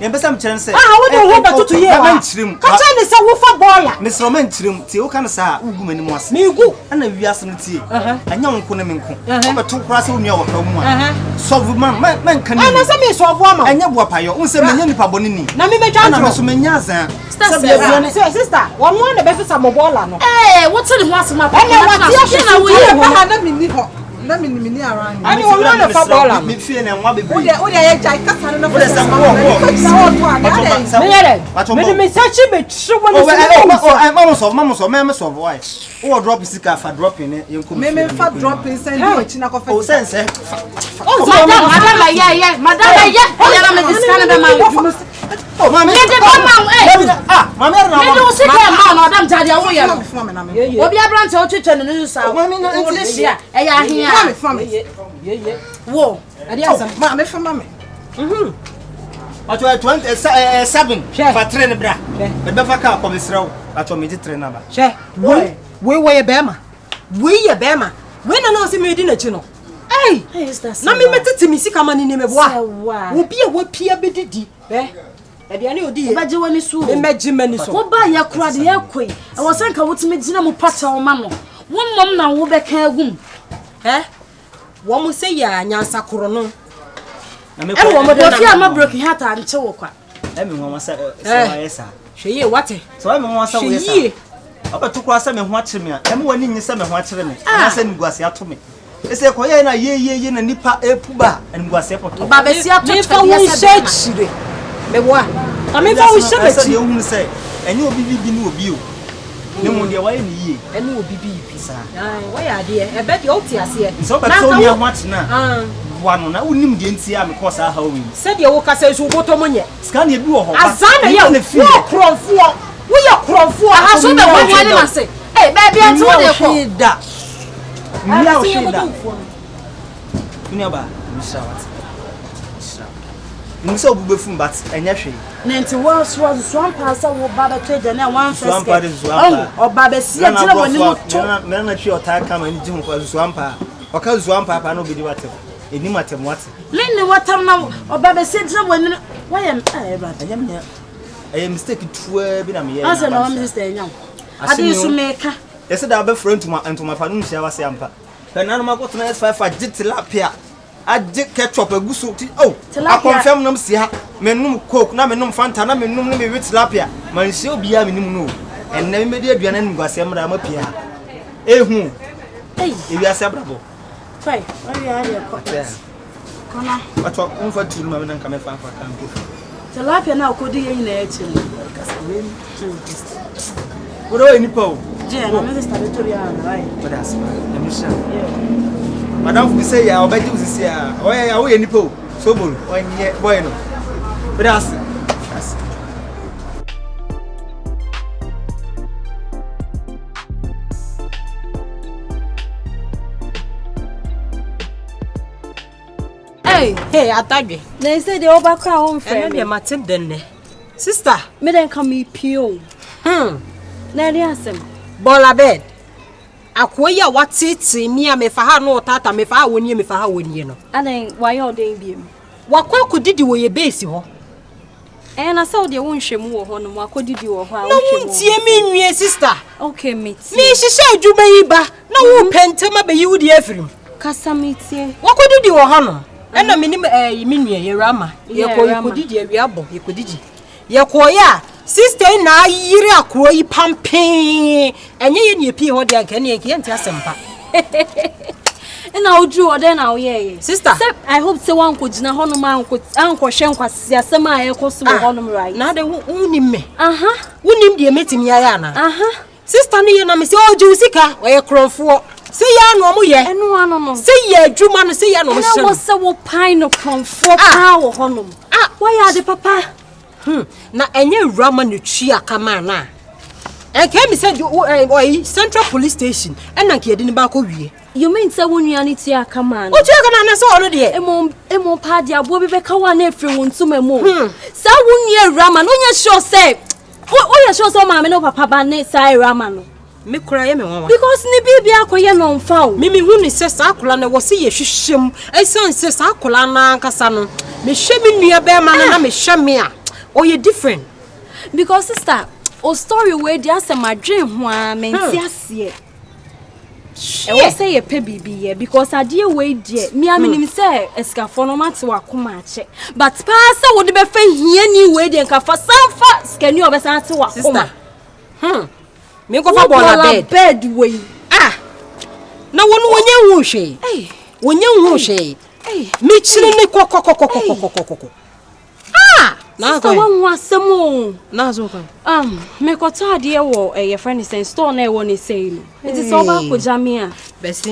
ye besa mkyerem se ah wo de ho ba tutu ye wa ka cha ni se wo fa bola me sro man kyerem tie wo kan sa ugu mani mo ase me gu ana wiase no tie anya wonko na me nko wo beto kura se wonua wo ka mu a solve man kan ana se me solve ama anya bo payo wonse menya nipa boni ni na me metwa na me so menya azan sister wo na be fisa mo bola no what tell you what ma na wo ye ba ha na me ni ho Let me around. I don't want to football. Me feel na nwa bebe. O de jai kasa no for some go. Me search be true Mama so why? O drop sika fa drop in yenko. Me fa drop in send you china ko fa. O sense. Oh madam yeah. Madam yeah. O ya me discount be ma. Oh mama. Me de mama mama na. Me do se ke ma madam jade awo ya. Obi abrante o twetwe no no sa. O de hia e ya hia. Wo. Ade asam. Ma me fa mama. Ato 27 fa train bra. E be fa ka ko mesrew. Ato me di train na ba. She. We ye bema. We ye bema. We na se me di na chi no. Hey. Na me metete mi sika mani ne meboa. Obi e wo pia bedidi. Ediane odi ye. Baje wani su. Me meji mani so. Wo ba ye kura de ye koi. E wo sanka wotime gina mu pata wo ma no. Wo mom na wo be ka agum. Wo mu se ya nyansa koro no. Na me ko wo fi ama broken heart an che wo kwa. Me ho wasa esa. Hweye wate. So me ho wasa wo esa. Obeto kwa sa me ho akire me a. Me wani nyi sa me ho akire me. Na sa niguase ato me. Ese ko ye na ye na nipa epuba niguase poto. Ba be si ato fa wo shechire. Me boa. Ame fa wo shechire. Ese ye hu se. Enye obi bi ni obi o. Ne mo de wa ye ni ye. Ene obi bi pisa. Wa ya de e be de o ti ase. So be to mi ho akina. Wano na unim de ntia me ko sa ha wi. Se de wo kasa su boto monye. Scan ye bi wo ho. Azana ye wo kromfo. Wo ye kromfo. Aha so be wani na se. Eh baby antu de ko. Mia o shida. Mia ba, mishawat. Musa obube fun but enya hwe. Nenti wo swam pasa wo baba tweja na wan first. Swam pa de swam pa. O baba si e tire woni mo to. Me na twi ota ka ma ni ji ho swam pa. O ka swam pa pa no be di wate. Eni matem wate. Me ni watam na o baba si tire woni why am ba. Enya me. Mistake tuwa bi na me ye. Asa na me sister enya. Ade su meka. Yes, that be friend to my panu share was yampa. Penana ma got na S5 tilapia. I did ketchup a gusu. Oh, I confirm no see ha. Menum coke na menum fanta na menum me with tilapia. Man she obi a menum no. And na me dey aduane no guasem ra ma pia. Ehu. Hey, e wi asebrabo. Fai, why you are here? Kona. What unfa tulu ma na nka me fa kan go. Tilapia na okodi yin na echi. Bro, any po. Yeah, no, Mrs. Victoria, right? But that's fine. Madam, we say, I'll bet you this year. Oh, yeah, oh, any po. Sobolo, boy, no. But that's Hey, Atagi. They say they overcrowd home friend. They matin denne. Sister, me then come me pio. Na dey asem. Bola bed. Akoya watiti mi a me fa ha no tata me fa ha woni me fa ha woni no. Aden why you dey biem? Wakwa kodidi wo ye base ho. Na say dey won hwemu wo ho no akodidi wo ho a wo hwemu. No tie mi nwie sister. Okay, me. Mi hihye adwuma yi ba na wo pentema be yi wo di afirim. Kasa me tie. Wakodidi wo ho no. Ena me ni mi nwie ye rama. Ye kodidi awia bo ye kodidi. Ye koya sister na yiri akro yi pampen enye ye ne pie ho de anka ne ye ntia sempa. Na oju ode na oye sister I hope say wan ko gina ho no ma anko hwe nkwase asem a ye ko so ho no right na de unim me aha unim de metimi aya na aha sister no ye na me say oju sika oye krofo say ya no mo ye eno ano no say ye adwuma no say ya no mo hye na wo say wo pan no krofo pa wo ho no why ya de papa na enye rama no twi akama na enke mi say Central Police Station ena nke yedi ni ba ko wie. You mean say won nua ni ti akama na o ti aka na so ono de emo pa dia bo bi be ka wa na efri won tuma mo sa won nua rama no nya sure say o ya sure say ma me no papa ba ne sai rama no me kura ye me won because ni bibia akoye no mfa o me hu ni say sa akola na wo se ye hwehwem esan say sa akola na nkasa no me hwe me nua be ma na me hwe me a o ye different because sister o story we dey asem adwen ho a menti ase e wo say ye pe bibi ye because adie we dey me aminim say eskafo no mate wakoma ache but pa say wo de be fa hia ni we dey nka fa sanfa skani obesan ate wakoma me ko fa bola bed we na wonu wonye hu hwe Wonya hu hwe. Me chire ne kokokokokokokoko. Ah! Na go. Wan wasemo. Na zo kan. Me kota ade wo your friend is store na e wo ne say no. It is over ko jamia. Best